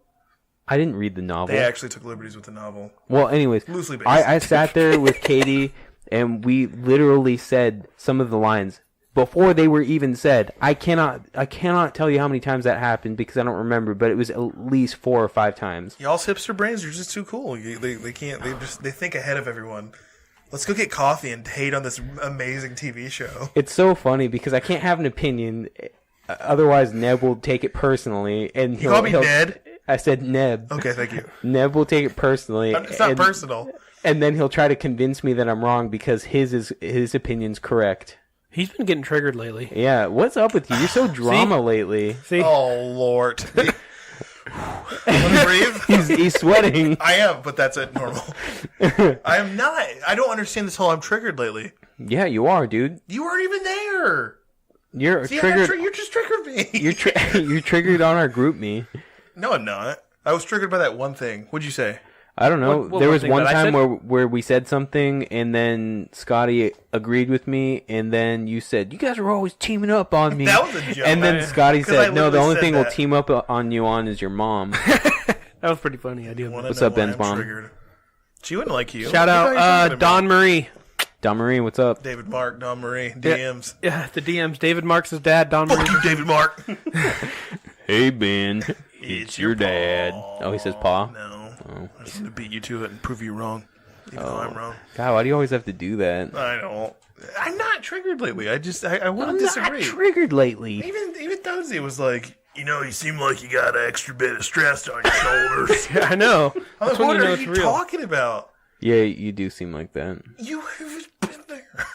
I didn't read the novel. They actually took liberties with the novel. Well, anyways, Loosely based. I sat there with Katie and we literally said some of the lines. before they were even said. I cannot tell you how many times that happened because I don't remember, but it was at least 4 or 5 times. Y'all's hipster brains are just too cool. They can't. They think ahead of everyone. Let's go get coffee and hate on this amazing TV show. It's so funny because I can't have an opinion. Otherwise, Neb will take it personally, and You call me Ned? I said Neb. Okay, thank you. Neb will take it personally. It's not personal. And then he'll try to convince me that I'm wrong because his opinion's correct. He's been getting triggered lately. Yeah, what's up with you? You're so drama lately. See? Oh, Lord. Let me breathe. He's sweating. I am, but that's it. Normal. I am not. I don't understand this whole I'm triggered lately. Yeah, you are, dude. You weren't even there. You're See, triggered. you just triggered me. You're triggered on our group me. No, I'm not. I was triggered by that one thing. What'd you say? I don't know. What there was thing one that I time said? where we said something, and then Scotty agreed with me, and then you said, "You guys are always teaming up on me." That was a joke. And then Scotty 'Cause I said, "No, the literally only said thing that. we'll team up on you on is your mom." That was pretty funny. I do. Wanna What's know up, why Ben's I'm mom? Triggered. She wouldn't like you. Shout What are you out talking Don about? Marie. Don Marie, what's up? David Mark, Don Marie, DMs. Yeah, the DMs. David Marks' dad, Don Marie. Fuck you, David Mark. Hey, Ben. It's your your dad. paw. Oh, he says paw? No. Oh. I just want to beat you to it and prove you wrong. Even though I'm wrong. God, why do you always have to do that? I don't. I'm not triggered lately. I want I'm to disagree. not triggered lately. Even Dozy was like, you seem like you got an extra bit of stress on your shoulders. Yeah, I know. I'm like, That's when what you know are it's you real. talking about? Yeah, you do seem like that. You have been there.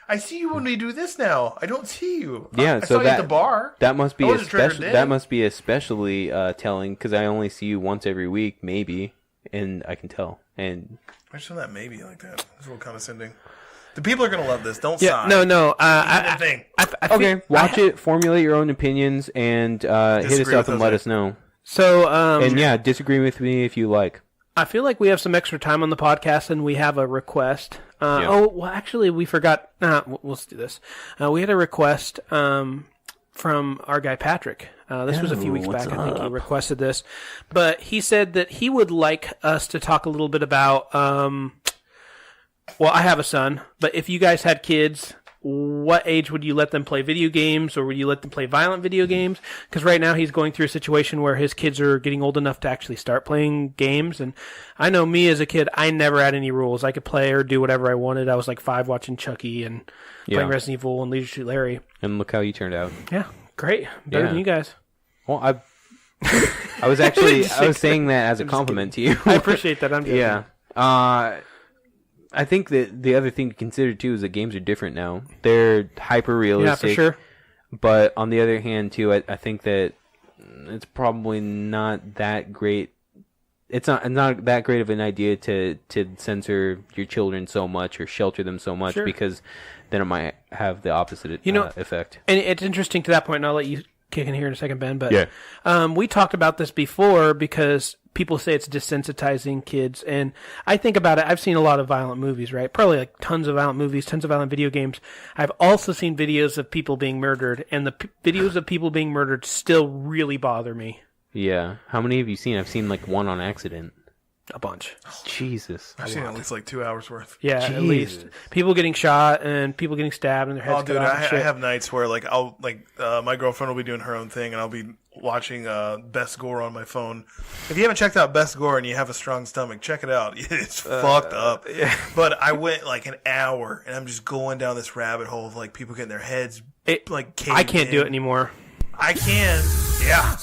I see you when we do this now. I don't see you. Yeah, I so saw you at the bar. That must be I wasn't triggered especially. then. That must be especially telling because I only see you once every week, maybe, and I can tell. And I just found that maybe like that. It's a little condescending. The people are gonna love this. Don't Yeah, sigh. no. Even thing. I okay, think- watch it, formulate your own opinions, and hit us Disagree up with and let Jose. us know. So, And yeah, disagree with me if you like. I feel like we have some extra time on the podcast, and we have a request. Yeah. Oh, well, actually, we forgot. We'll do this. We had a request from our guy Patrick. This was a few weeks back. I think he requested this, but he said that he would like us to talk a little bit about. Well, I have a son, but if you guys had kids, what age would you let them play video games, or would you let them play violent video games? Because right now he's going through a situation where his kids are getting old enough to actually start playing games. And I know me as a kid, I never had any rules. I could play or do whatever I wanted. I was like 5 watching Chucky and playing Resident Evil and Leisure Suit Larry. And look how you turned out. Yeah, great. Better than you guys. Well, I was actually I was saying that as a compliment to you. I appreciate that. I'm joking. Yeah. I think that the other thing to consider too is that games are different now. They're hyper realistic. Yeah, for sure. But on the other hand, too, I think that it's probably not that great. It's not that great of an idea to censor your children so much or shelter them so much because then it might have the opposite effect. And it's interesting to that point, and I'll let you kick in here in a second, Ben. But we talked about this before because people say it's desensitizing kids, and I think about it. I've seen a lot of violent movies, right? Probably like tons of violent movies, tons of violent video games. I've also seen videos of people being murdered, and the videos of people being murdered still really bother me. Yeah. How many have you seen? I've seen like one on accident. A bunch. Jesus. I've seen at least like 2 hours worth. Yeah, at least. People getting shot and people getting stabbed and their heads Oh, dude, cut off and I shit. have nights where like I'll my girlfriend will be doing her own thing and I'll be watching Best Gore on my phone. If you haven't checked out Best Gore and you have a strong stomach, check it out. It's fucked up. Yeah. But I went like an hour and I'm just going down this rabbit hole of like people getting their heads like caved I can't do in. it anymore. I can. Yeah.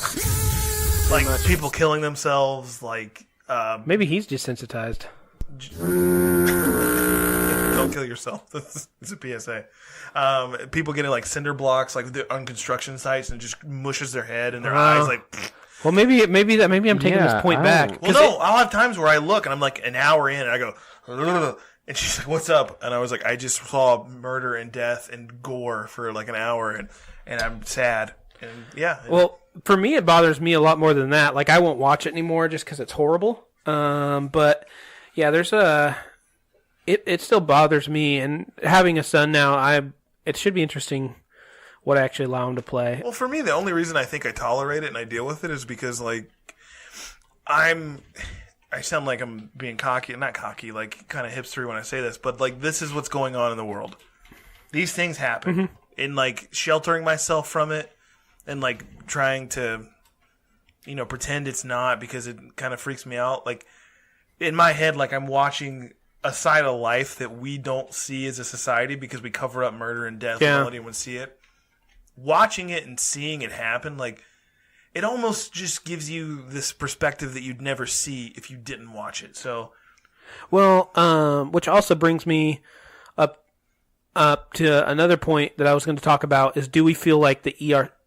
Like people killing themselves, like Maybe he's desensitized. don't kill yourself. It's a PSA. People getting like cinder blocks, like on construction sites, and just mushes their head and their eyes. Like, Well, maybe I'm taking this point back. well, no, I'll have times where I look and I'm like an hour in, and I go, "Ugh," and she's like, "What's up?" And I was like, "I just saw murder and death and gore for like an hour, and I'm sad." And yeah, Well, for me, it bothers me a lot more than that. Like, I won't watch it anymore just because it's horrible. But yeah, there's it still bothers me. And having a son now, it should be interesting what I actually allow him to play. Well, for me, the only reason I think I tolerate it and I deal with it is because, like, I sound like I'm being cocky, not cocky, like kind of hipstery when I say this, but like this is what's going on in the world. these things happen. And, like, sheltering myself from it and, like, trying to, you know, pretend it's not because it kind of freaks me out. Like, in my head, like, I'm watching a side of life that we don't see as a society because we cover up murder and death and don't let anyone see it. Watching it and seeing it happen, like, it almost just gives you this perspective that you'd never see if you didn't watch it. So, well, which also brings me up to another point that I was going to talk about is, do we feel like the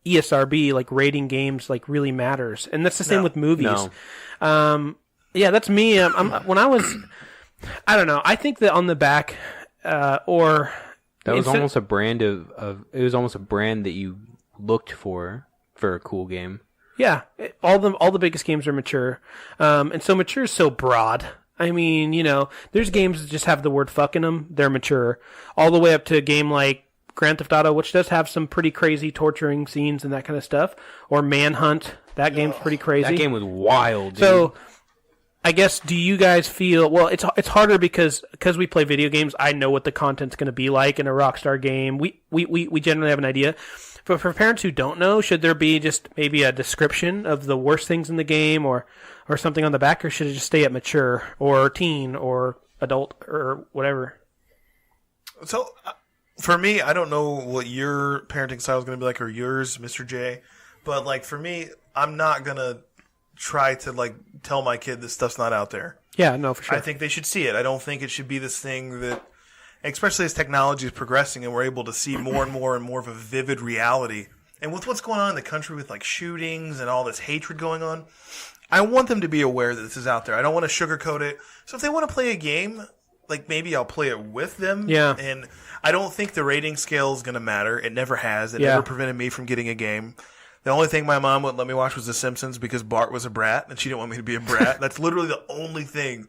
ESRB, like rating games, like really matters? And that's the same with movies. No. Yeah, that's me. When I was, I don't know. I think that on the back, or that was almost a brand of it was almost a brand that you looked for a cool game. Yeah, all the biggest games are mature, and so mature is so broad. I mean, you know, there's games that just have the word fuck in them. They're mature. All the way up to a game like Grand Theft Auto, which does have some pretty crazy torturing scenes and that kind of stuff. Or Manhunt. That game's pretty crazy. That game was wild, dude. So, I guess, do you guys feel... Well, it's harder because we play video games, I know what the content's going to be like in a Rockstar game. We generally have an idea. But for parents who don't know, should there be just maybe a description of the worst things in the game or something on the back, or should it just stay at mature or teen or adult or whatever? So, for me, I don't know what your parenting style is going to be like or yours, Mr. J, but, like, for me, I'm not going to try to, like, tell my kid this stuff's not out there. Yeah, no, for sure. I think they should see it. I don't think it should be this thing that, especially as technology is progressing and we're able to see more and more of a vivid reality. And with what's going on in the country with, like, shootings and all this hatred going on, I want them to be aware that this is out there. I don't want to sugarcoat it. So if they want to play a game, like, maybe I'll play it with them. Yeah. And I don't think the rating scale is going to matter. It never has. It never prevented me from getting a game. The only thing my mom wouldn't let me watch was The Simpsons because Bart was a brat, and she didn't want me to be a brat. That's literally the only thing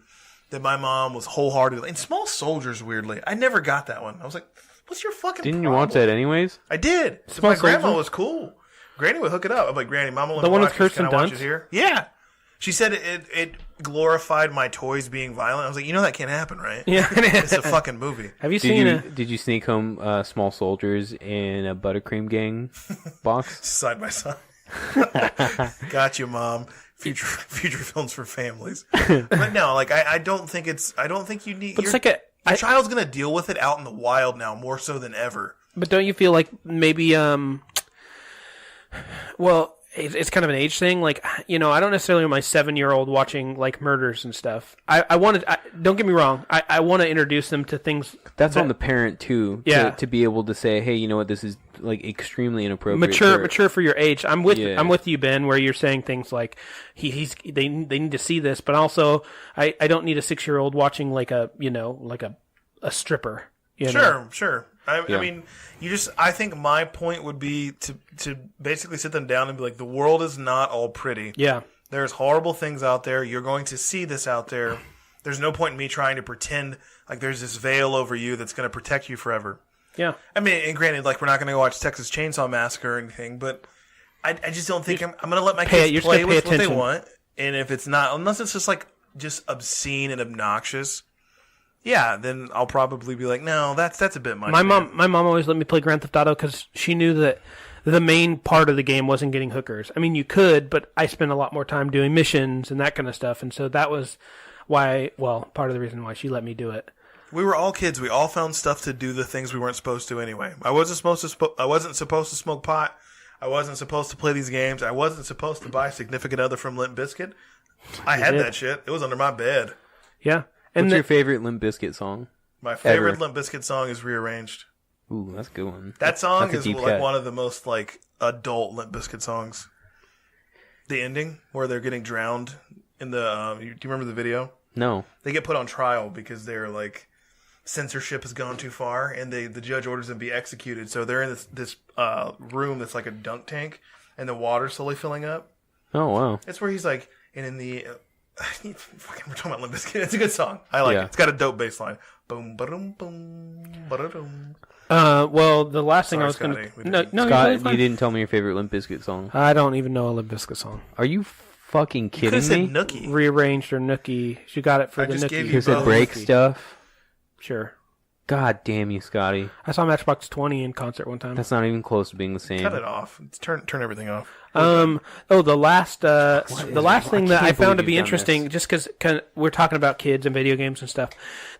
that my mom was wholeheartedly... And Small Soldiers, weirdly. I never got that one. I was like, what's your fucking Didn't problem? you watch that anyways? I did. Small My grandma Soldiers? was cool. Granny would hook it up. I'm like, Granny, Mama, let The me one watch with this. Kirsten Can I watch Dunst? it here? Yeah. She said it glorified my toys being violent. I was like, you know that can't happen, right? Yeah, It's a fucking movie. Have you seen it? Did you sneak home Small Soldiers in a Buttercream Gang box? Side by side. Got you, Mom. Future films for families. But no, like I don't think you need. But it's like your child's gonna deal with it out in the wild now more so than ever. But don't you feel like maybe well, it's kind of an age thing. Like, you know, I don't necessarily want my 7-year-old watching like murders and stuff. Don't get me wrong. I want to introduce them to things. That's on the parent too. Yeah. To be able to say, hey, you know what, this is like extremely inappropriate. Mature for your age. I'm with you, Ben, where you're saying things like they need to see this, but also I don't need a 6-year-old watching like a stripper. You know? Sure. I mean, I think my point would be to basically sit them down and be like, the world is not all pretty. Yeah. There's horrible things out there. You're going to see this out there. There's no point in me trying to pretend like there's this veil over you that's going to protect you forever. Yeah. I mean, and granted, like, we're not going to go watch Texas Chainsaw Massacre or anything, but I just don't think I'm going to let my kids play with what they want. And if it's not, unless it's just obscene and obnoxious, yeah, then I'll probably be like, no, that's a bit much. My mom always let me play Grand Theft Auto because she knew that the main part of the game wasn't getting hookers. I mean, you could, but I spent a lot more time doing missions and that kind of stuff, and so that was why. Well, part of the reason why she let me do it. We were all kids. We all found stuff to do the things we weren't supposed to anyway. I wasn't supposed to smoke pot. I wasn't supposed to play these games. I wasn't supposed to buy Significant Other from Limp Bizkit. I had that shit. It was under my bed. Yeah. What's your favorite Limp Bizkit song? My favorite Limp Bizkit song is Rearranged. Ooh, that's a good one. That song is like one of the most like adult Limp Bizkit songs. The ending where they're getting drowned in the. Do you remember the video? No. They get put on trial because they're like censorship has gone too far, and the judge orders them to be executed. So they're in this room that's like a dunk tank, and the water's slowly filling up. Oh wow! That's where he's like, and in the. We're talking about Limp Bizkit. It's a good song. I like it. It's got a dope bass line. Boom, ba-dum, boom, ba-da-dum. Well, the last thing I was going to... No, Scott, you didn't tell me your favorite Limp Bizkit song. I don't even know a Limp Bizkit song. Are you fucking kidding me? Said Nookie. Rearranged or Nookie. She got it for the Nookie. You said break stuff? Sure. God damn you, Scotty. I saw Matchbox 20 in concert one time. That's not even close to being the same. Cut it off. Turn everything off. The last thing that I found to be you've done interesting, this? just because we're talking about kids and video games and stuff,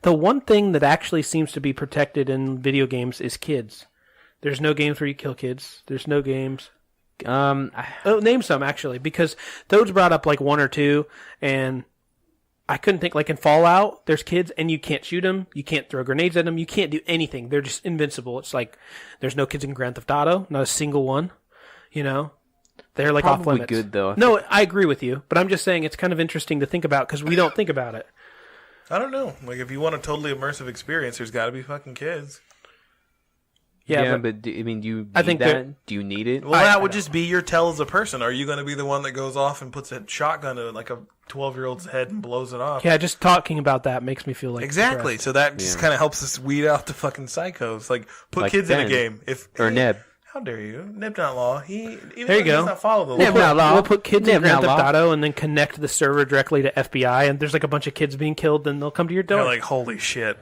the one thing that actually seems to be protected in video games is kids. There's no games where you kill kids. There's no games. Name some actually, because those brought up like one or two, and I couldn't think, like in Fallout, there's kids and you can't shoot them, you can't throw grenades at them, you can't do anything. They're just invincible. It's like there's no kids in Grand Theft Auto, not a single one. You know, they're like Probably off limits. good though. No, I agree with you, but I'm just saying it's kind of interesting to think about because we don't think about it. I don't know. Like, if you want a totally immersive experience, there's got to be fucking kids. Yeah, but do you need that? Do you need it? Well, that would just be your tell as a person. Are you going to be the one that goes off and puts a shotgun to like a 12-year-old's head and blows it off? Yeah, just talking about that makes me feel like exactly. depressed. So that just kind of helps us weed out the fucking psychos. Like, put Like kids in Ben. a game. Or Neb. How dare you? Nib not law. Even There you though he go. does not follow the We'll law. put, we'll put kids in Yeah, Grand now Theft law. Auto and then connect the server directly to FBI, and there's like a bunch of kids being killed, then they'll come to your door. They're like, holy shit.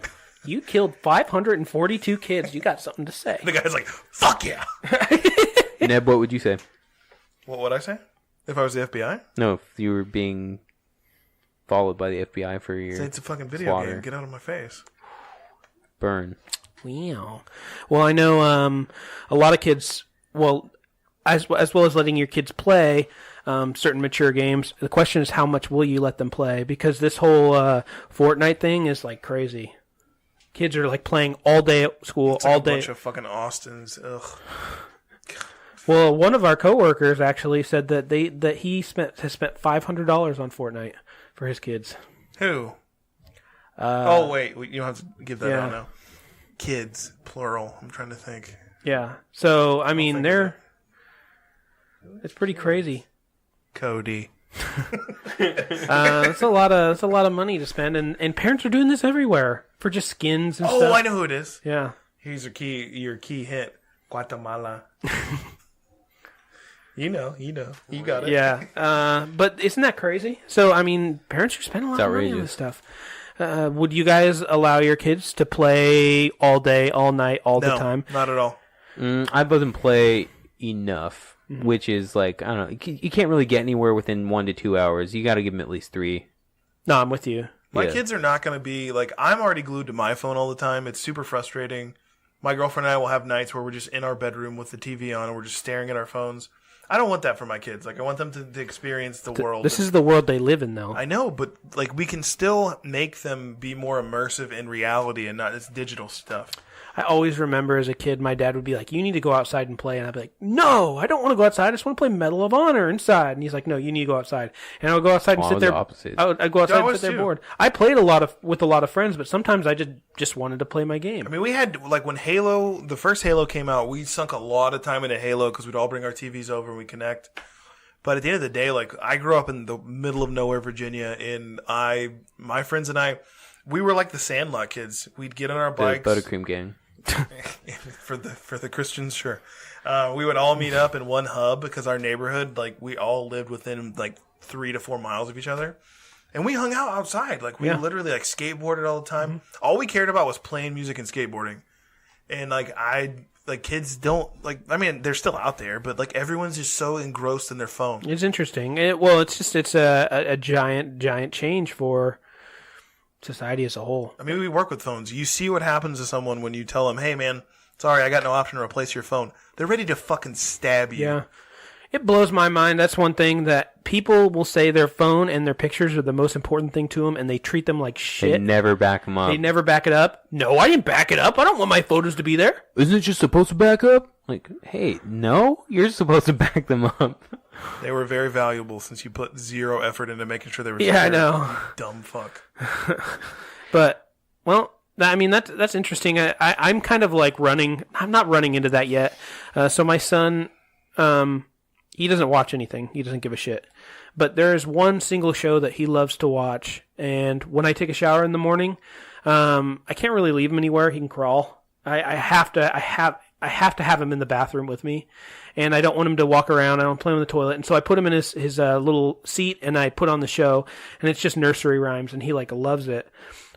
You killed 542 kids. You got something to say. The guy's like, fuck yeah. Neb, what would you say? What would I say? If I was the FBI? No, if you were being followed by the FBI for your Say it's a fucking video slaughter. game. Get out of my face. Burn. Wow. Well, I know a lot of kids, well, as well as letting your kids play certain mature games, the question is how much will you let them play? Because this whole Fortnite thing is like crazy. Kids are like playing all day at school, It's like all a day. bunch of fucking Austins. Ugh. Well, one of our coworkers actually said that he has spent $500 on Fortnite for his kids. Who? Oh, wait. You don't have to give that yeah. out now. Kids, plural. I'm trying to think. Yeah. So I mean, think it's pretty crazy. Cody. It's a lot of money to spend, and parents are doing this everywhere for just skins and stuff. Oh, I know who it is. Yeah. Here's your key hit. Guatemala. You know. You got it. Yeah. But isn't that crazy? So I mean, parents are spending a lot of money on this stuff. Would you guys allow your kids to play all day, all night, all the time? Not at all. I doesn't play enough, which is like, I don't know. You can't really get anywhere within 1 to 2 hours. You got to give them at least 3. No, I'm with you. My Yeah. kids are not going to be like, I'm already glued to my phone all the time. It's super frustrating. My girlfriend and I will have nights where we're just in our bedroom with the TV on and we're just staring at our phones. I don't want that for my kids. Like, I want them to experience the world. This is the world they live in, though. I know, but like, we can still make them be more immersive in reality and not this digital stuff. I always remember as a kid, my dad would be like, "You need to go outside and play," and I'd be like, "No, I don't want to go outside. I just want to play Medal of Honor inside." And he's like, "No, you need to go outside." And I would go outside and Well, I sit was there. the opposite. I'd go outside I and was sit there too. bored. I played with a lot of friends, but sometimes I just wanted to play my game. I mean, we had, like, when the first Halo came out, we sunk a lot of time into Halo because we'd all bring our TVs over and we connect. But at the end of the day, like, I grew up in the middle of nowhere, Virginia, and my friends and I, we were like the Sandlot kids. We'd get on our The bikes. Buttercream Gang. for the Christians, sure. We would all meet up in one hub because our neighborhood, like, we all lived within like 3 to 4 miles of each other, and we hung out outside. Like, we literally like skateboarded all the time. All we cared about was playing music and skateboarding. And like kids don't like. I mean, they're still out there, but like everyone's just so engrossed in their phone. It's interesting. It's a giant change for society as a whole. I mean, we work with phones. You see what happens to someone when you tell them, "Hey, man, sorry, I got no option to replace your phone." They're ready to fucking stab you. Yeah. It blows my mind. That's one thing that people will say their phone and their pictures are the most important thing to them, and they treat them like They shit. never back them up. They never back it up. No, I didn't back it up. I don't want my photos to be there. Isn't it just supposed to back up? Like, hey, no, you're supposed to back them up. They were very valuable since you put zero effort into making sure they were. Yeah, I secure. know. Dumb fuck. But, well, I mean, that's interesting. I'm kind of like running. I'm not running into that yet. So my son, he doesn't watch anything. He doesn't give a shit. But there is one single show that he loves to watch. And when I take a shower in the morning, I can't really leave him anywhere. He can crawl. I have to have him in the bathroom with me. And I don't want him to walk around. I don't play him in the toilet. And so I put him in his little seat and I put on the show. And it's just nursery rhymes. And he like loves it.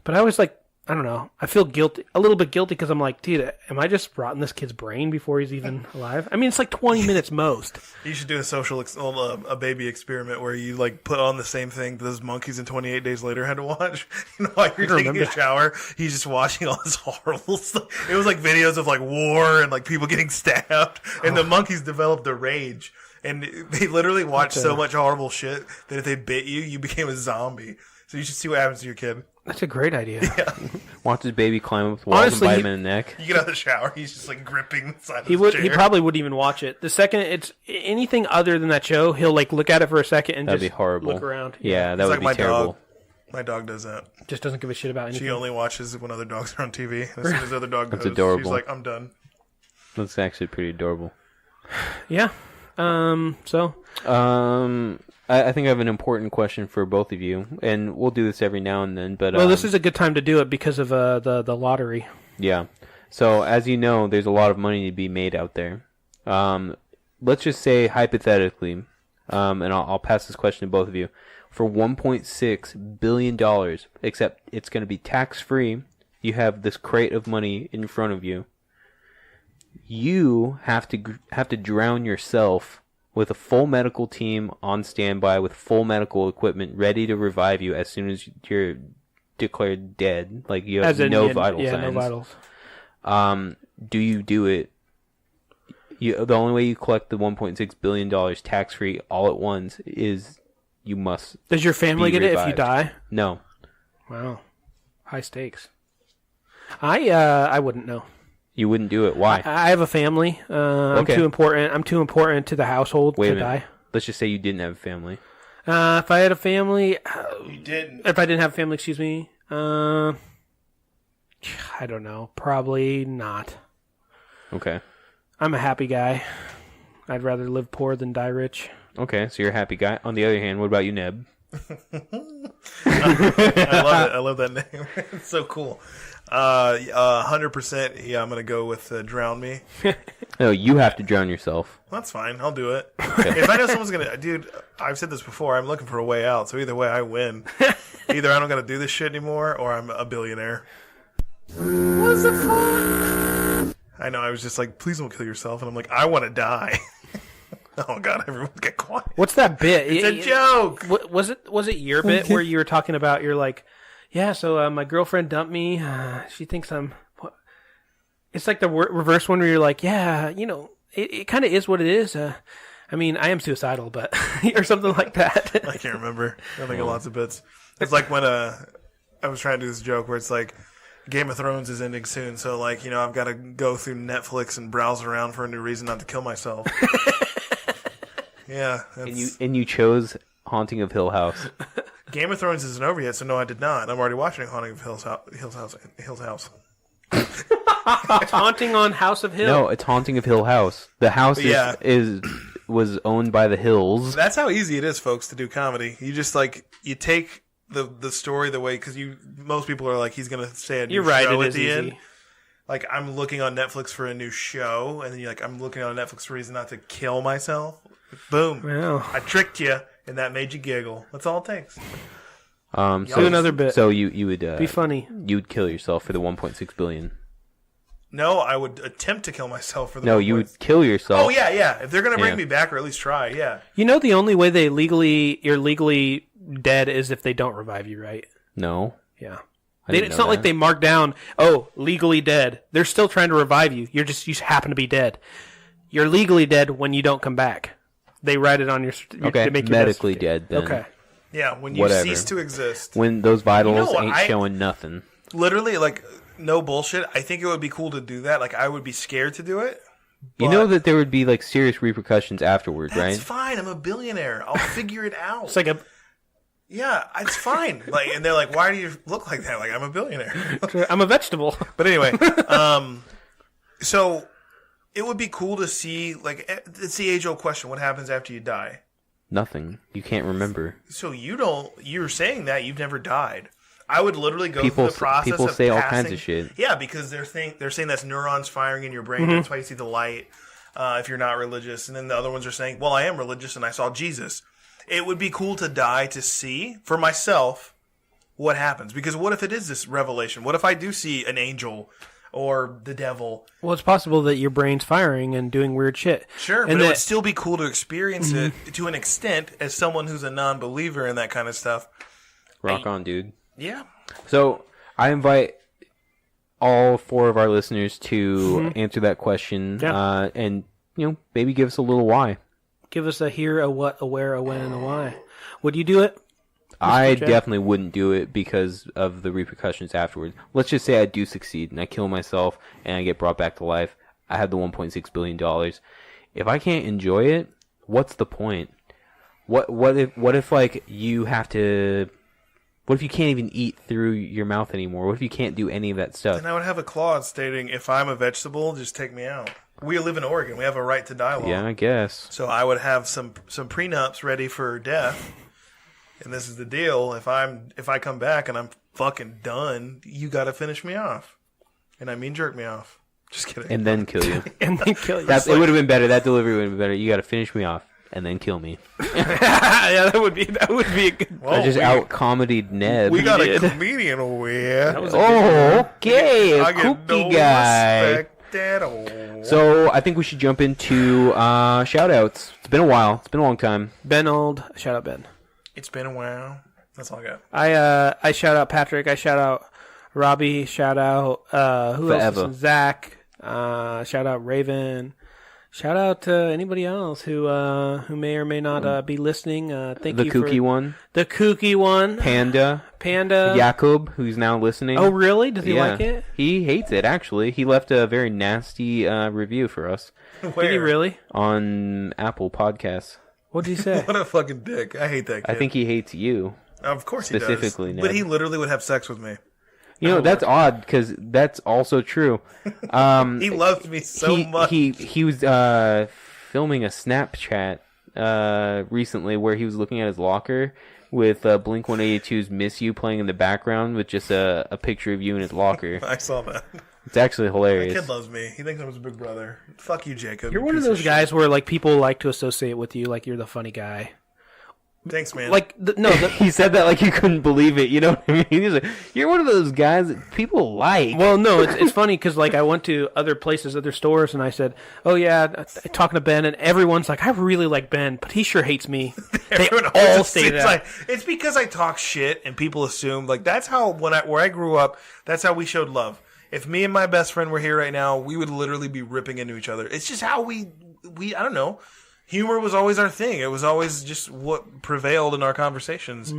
But I always like I don't know. I feel guilty, a little bit guilty, because I'm like, dude, am I just rotting this kid's brain before he's even alive? I mean, it's like 20 minutes most. You should do a baby experiment where you like put on the same thing those monkeys in 28 Days Later had to watch. While you're taking a shower, he's just watching all this horrible stuff. It was like videos of like war and like people getting stabbed, and the monkeys developed a rage, and they literally watched so much horrible shit that if they bit you, you became a zombie. So you should see what happens to your kid. That's a great idea. Yeah. Watch his baby climb up the walls and bite him in the neck. You get out of the shower, he's just like gripping the side of his chair. He probably wouldn't even watch it. The second it's anything other than that show, he'll like look at it for a second and That'd just be horrible. look around. Yeah, that would like be terrible. Dog. My dog does that. Just doesn't give a shit about anything. She only watches when other dogs are on TV. As soon as the other dog goes, That's adorable. she's like, I'm done. That's actually pretty adorable. Yeah. I think I have an important question for both of you, and we'll do this every now and then. But this is a good time to do it because of the lottery. Yeah. So as you know, there's a lot of money to be made out there. Let's just say hypothetically, and I'll pass this question to both of you, for $1.6 billion, except it's going to be tax free. You have this crate of money in front of you. You have to drown yourself with a full medical team on standby with full medical equipment ready to revive you as soon as you're declared dead. Like you have no vital signs. No vitals. Do you do it? The only way you collect the $1.6 billion tax free all at once is you must. Does your family get it if you die? No. Wow, high stakes. I wouldn't know. You wouldn't do it. Why? I have a family. Okay. I'm too important to the household to die. Let's just say you didn't have a family. If I had a family, You didn't. if I didn't have a family, excuse me. I don't know. Probably not. Okay. I'm a happy guy. I'd rather live poor than die rich. Okay, so you're a happy guy. On the other hand, what about you, Neb? I love it. I love that name. It's so cool. 100%. Yeah, I'm gonna go with drown me. No, you have to drown yourself. That's fine. I'll do it. If I know someone's gonna, dude, I've said this before. I'm looking for a way out. So either way, I win. Either I don't gotta do this shit anymore, or I'm a billionaire. What's the fun? I know. I was just like, please don't kill yourself, and I'm like, I want to die. Oh God! Everyone get quiet. What's that bit? It's a joke. Was it your bit where you were talking about? You're like, yeah. So my girlfriend dumped me. She thinks I'm. It's like the reverse one where you're like, yeah, it kind of is what it is. I mean, I am suicidal, but or something like that. I can't remember. I think of lots of bits. It's like when I was trying to do this joke where it's like Game of Thrones is ending soon, so like I've got to go through Netflix and browse around for a new reason not to kill myself. Yeah, and you chose Haunting of Hill House. Game of Thrones isn't over yet, so no, I did not. I'm already watching Haunting of Hill's House. It's Haunting on House of Hill. No, it's Haunting of Hill House. The house was owned by the Hills. That's how easy it is, folks, to do comedy. You just you take the story the way because most people are like he's gonna say a new show at the end. Like I'm looking on Netflix for a new show, and then you're like I'm looking on Netflix for a reason not to kill myself. Boom! Wow. I tricked you, and that made you giggle. That's all it takes. So do another bit. So you would be funny. You'd kill yourself for the $1.6 billion. No, I would attempt to kill myself for the. No, you would kill yourself. Oh yeah. If they're gonna bring me back, or at least try, yeah. The only way you're legally dead is if they don't revive you, right? No. Yeah. It's not like they mark down, legally dead. They're still trying to revive you. You just happen to be dead. You're legally dead when you don't come back. They write it on your okay. Make Medically dead. Then. Okay. Yeah, when you cease to exist. When those vitals ain't showing nothing. Literally, no bullshit. I think it would be cool to do that. I would be scared to do it. You know that there would be serious repercussions afterwards, right? That's fine. I'm a billionaire. I'll figure it out. It's like yeah, it's fine. And they're like, why do you look like that? I'm a billionaire. I'm a vegetable. But anyway, so it would be cool to see, it's the age-old question, what happens after you die? Nothing. You can't remember. So you're saying that you've never died. I would literally go through the process people of say passing, all kinds of shit. Yeah, because they're saying that's neurons firing in your brain. That's why you see the light if you're not religious. And then the other ones are saying, well, I am religious and I saw Jesus. It would be cool to die to see, for myself, what happens? Because what if it is this revelation? What if I do see an angel or the devil? Well, it's possible that your brain's firing and doing weird shit. Sure, and but it would still be cool to experience it to an extent as someone who's a non-believer in that kind of stuff. Rock on, dude. Yeah. So I invite all 4 of our listeners to answer that question, and maybe give us a little why. Give us a here, a what, a where, a when, and a why. Would you do it? I definitely wouldn't do it because of the repercussions afterwards. Let's just say I do succeed and I kill myself and I get brought back to life. I have the $1.6 billion. If I can't enjoy it, what's the point? What if like you have to? What if you can't even eat through your mouth anymore? What if you can't do any of that stuff? Then I would have a clause stating, if I'm a vegetable, just take me out. We live in Oregon. We have a right to die law. Yeah, I guess. So I would have some prenups ready for death. And this is the deal. If I come back and I'm fucking done, you got to finish me off. And I mean jerk me off. Just kidding. And then kill you. And then kill you. It would have been better. That delivery would have been better. You got to finish me off and then kill me. Yeah, that would be a good. I just out comedied Ned. We got a comedian over here. Okay, I a get kooky no guy. respect at all. So I think we should jump into shout outs. It's been a while. It's been a long time. Ben Old. Shout out Ben. It's been a while. That's all I got. I shout out Patrick. I shout out Robbie. Shout out who Forever. else? Zach. Shout out Raven. Shout out to anybody else who may or may not be listening. Thank you for The kooky one. The kooky one. Panda. Jakob, who's now listening. Oh, really? Does he like it? He hates it, actually. He left a very nasty review for us Where? Did he really? on Apple Podcasts. What did he say? What a fucking dick. I hate that kid. I think he hates you. Of course he specifically, does. Ned. But he literally would have sex with me. That's odd, because that's also true. He loves me so much. He was filming a Snapchat recently where he was looking at his locker with Blink-182's Miss You playing in the background with just a picture of you in his locker. I saw that. It's actually hilarious. That kid loves me. He thinks I'm his big brother. Fuck you, Jacob. You're you one of piece those shit. guys where like people like to associate with you, like you're the funny guy. Thanks, man. Like He said that like you couldn't believe it. You know what I mean? He's like, you're one of those guys that people like. Well, no, it's funny because like I went to other places, other stores, and I said, "Oh yeah," talking to Ben, and everyone's like, "I really like Ben, but he sure hates me." They Everyone all just say seems that. like it's because I talk shit and people assume like that's how where I grew up. That's how we showed love. If me and my best friend were here right now, we would literally be ripping into each other. It's just how we I don't know. Humor was always our thing. It was always just what prevailed in our conversations.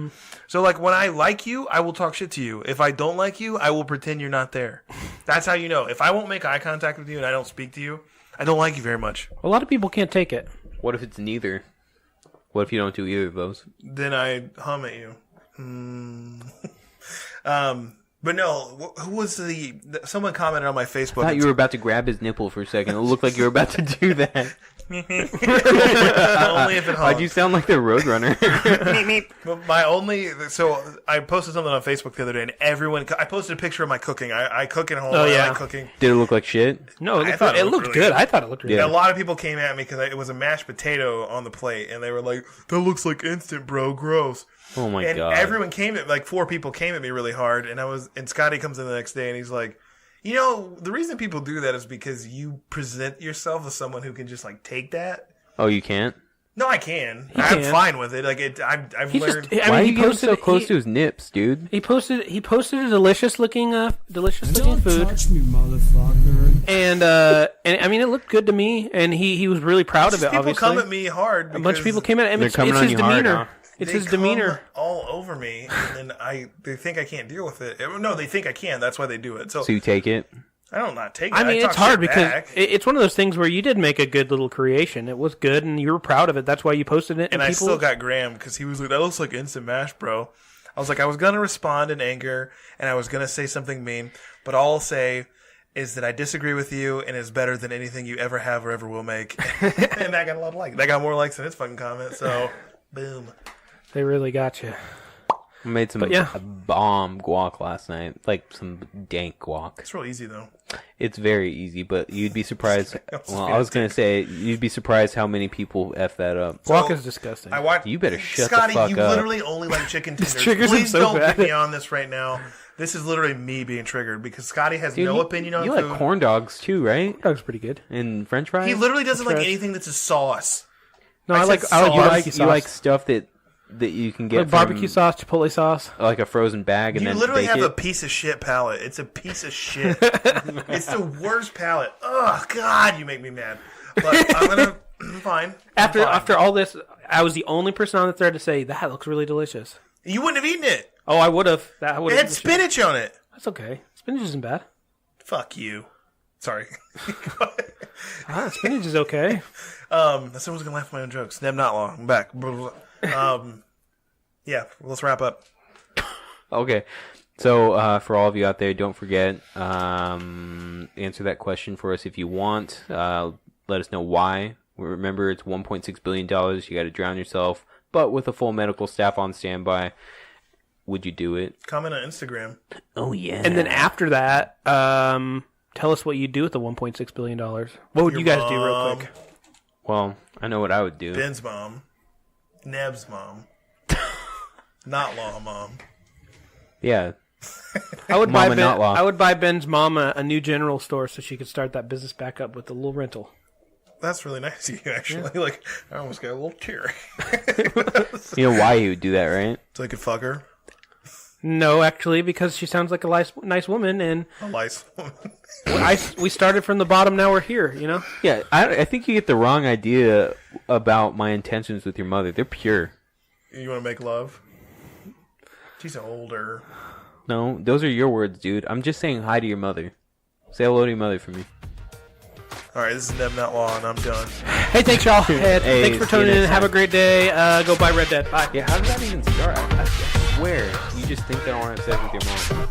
So, like, when I like you, I will talk shit to you. If I don't like you, I will pretend you're not there. That's how you know. If I won't make eye contact with you and I don't speak to you, I don't like you very much. A lot of people can't take it. What if it's neither? What if you don't do either of those? Then I hum at you. But no, who was someone commented on my Facebook. I thought you were about to grab his nipple for a second. It looked like you were about to do that. Only if it hums. Why'd you sound like the Roadrunner? But so I posted something on Facebook the other day, and I posted a picture of my cooking. I cook at home. Oh, yeah. I like cooking. Did it look like shit? No, I thought it it looked looked good. really good. I thought it looked really Yeah. And a lot of people came at me because it was a mashed potato on the plate, and they were like, "That looks like instant, bro. Gross." Oh my And god! everyone came at 4 people came at me really hard, and Scotty comes in the next day and he's like, "You know, the reason people do that is because you present yourself as someone who can just like take that." Oh, you can't? No, I can. He I'm can. fine with it. Like I've He learned. just, I Why mean, are he you getting posted so close to his nips, dude? He posted a delicious looking Don't food, touch me, motherfucker. and I mean it looked good to me, and he was really proud of it. People Obviously, come at me hard. a bunch of people came at him. They're It's coming on his you hard, demeanor. huh? It's They his demeanor. come all over me, and then they think I can't deal with it. No, they think I can. That's why they do it. So So you take it? I don't not take it. I mean, talk it's hard shit because back. it's one of those things where you did make a good little creation. It was good, and you were proud of it. That's why you posted it. And I still got Graham because he was like, "That looks like instant mash, bro." I was like, I was gonna respond in anger, and I was gonna say something mean, but all I'll say is that I disagree with you, and it's better than anything you ever have or ever will make. And that got a lot of likes. That got more likes than his fucking comment. So, boom. They really got you. I made some bomb guac last night, like some dank guac. It's real easy though. It's very easy, but you'd be surprised. Well, I was gonna say you'd be surprised how many people f that up. Guac is disgusting. I watched. You better shut Scotty, the fuck you up. literally only like chicken tenders. triggers him Please so don't bad. get me on this right now. This is literally me being triggered because Scotty has Dude, no opinion on you food. like corn dogs too, right? Dog's pretty good. And French fries. He literally doesn't like Trash. anything that's a sauce. No, I I like said barbecue sauce. You like stuff that you can get like barbecue from, sauce, chipotle sauce. like a frozen bag, and You then literally bake have it. a piece of shit palate. It's a piece of shit. It's the worst palate. Oh God, you make me mad. But I'm fine. After all this, I was the only person on the thread to say that looks really delicious. You wouldn't have eaten it. Oh, I would have. That would It have. had spinach on it. That's okay. Spinach isn't bad. Fuck you. Sorry. Spinach is okay. Someone's gonna laugh at my own jokes. Neb not long. I'm back. Yeah, let's wrap up. Okay. So for all of you out there, don't forget, answer that question for us if you want. Let us know why. Remember, it's $1.6 billion. You got to drown yourself, but with a full medical staff on standby. Would you do it? Comment on Instagram. Oh, yeah. And then after that, tell us what you do with the $1.6 billion. What would Your you guys do real mom. quick? Well, I know what I would do. Ben's mom. Neb's mom. Not law mom. Yeah. I would Mama buy Ben, not law. I would buy Ben's mom a new general store so she could start that business back up with a little rental. That's really nice of you, actually. Yeah. Like, I almost got a little teary. You know why you would do that, right? So I could fuck her. No, actually, because she sounds like a nice woman, and A lice. we started from the bottom. Now we're here. You know. Yeah, I think you get the wrong idea about my intentions with your mother. They're pure. You want to make love? She's older. No, those are your words, dude. I'm just saying hi to your mother. Say hello to your mother for me. All right, this is Neb Not Law, and I'm done. Hey, thanks y'all. Hey, Thanks for see you tuning in. next Have a time. great day. Go buy Red Dead. Bye. Yeah, how did that even start? I swear, you just think that I want to have sex with your mom.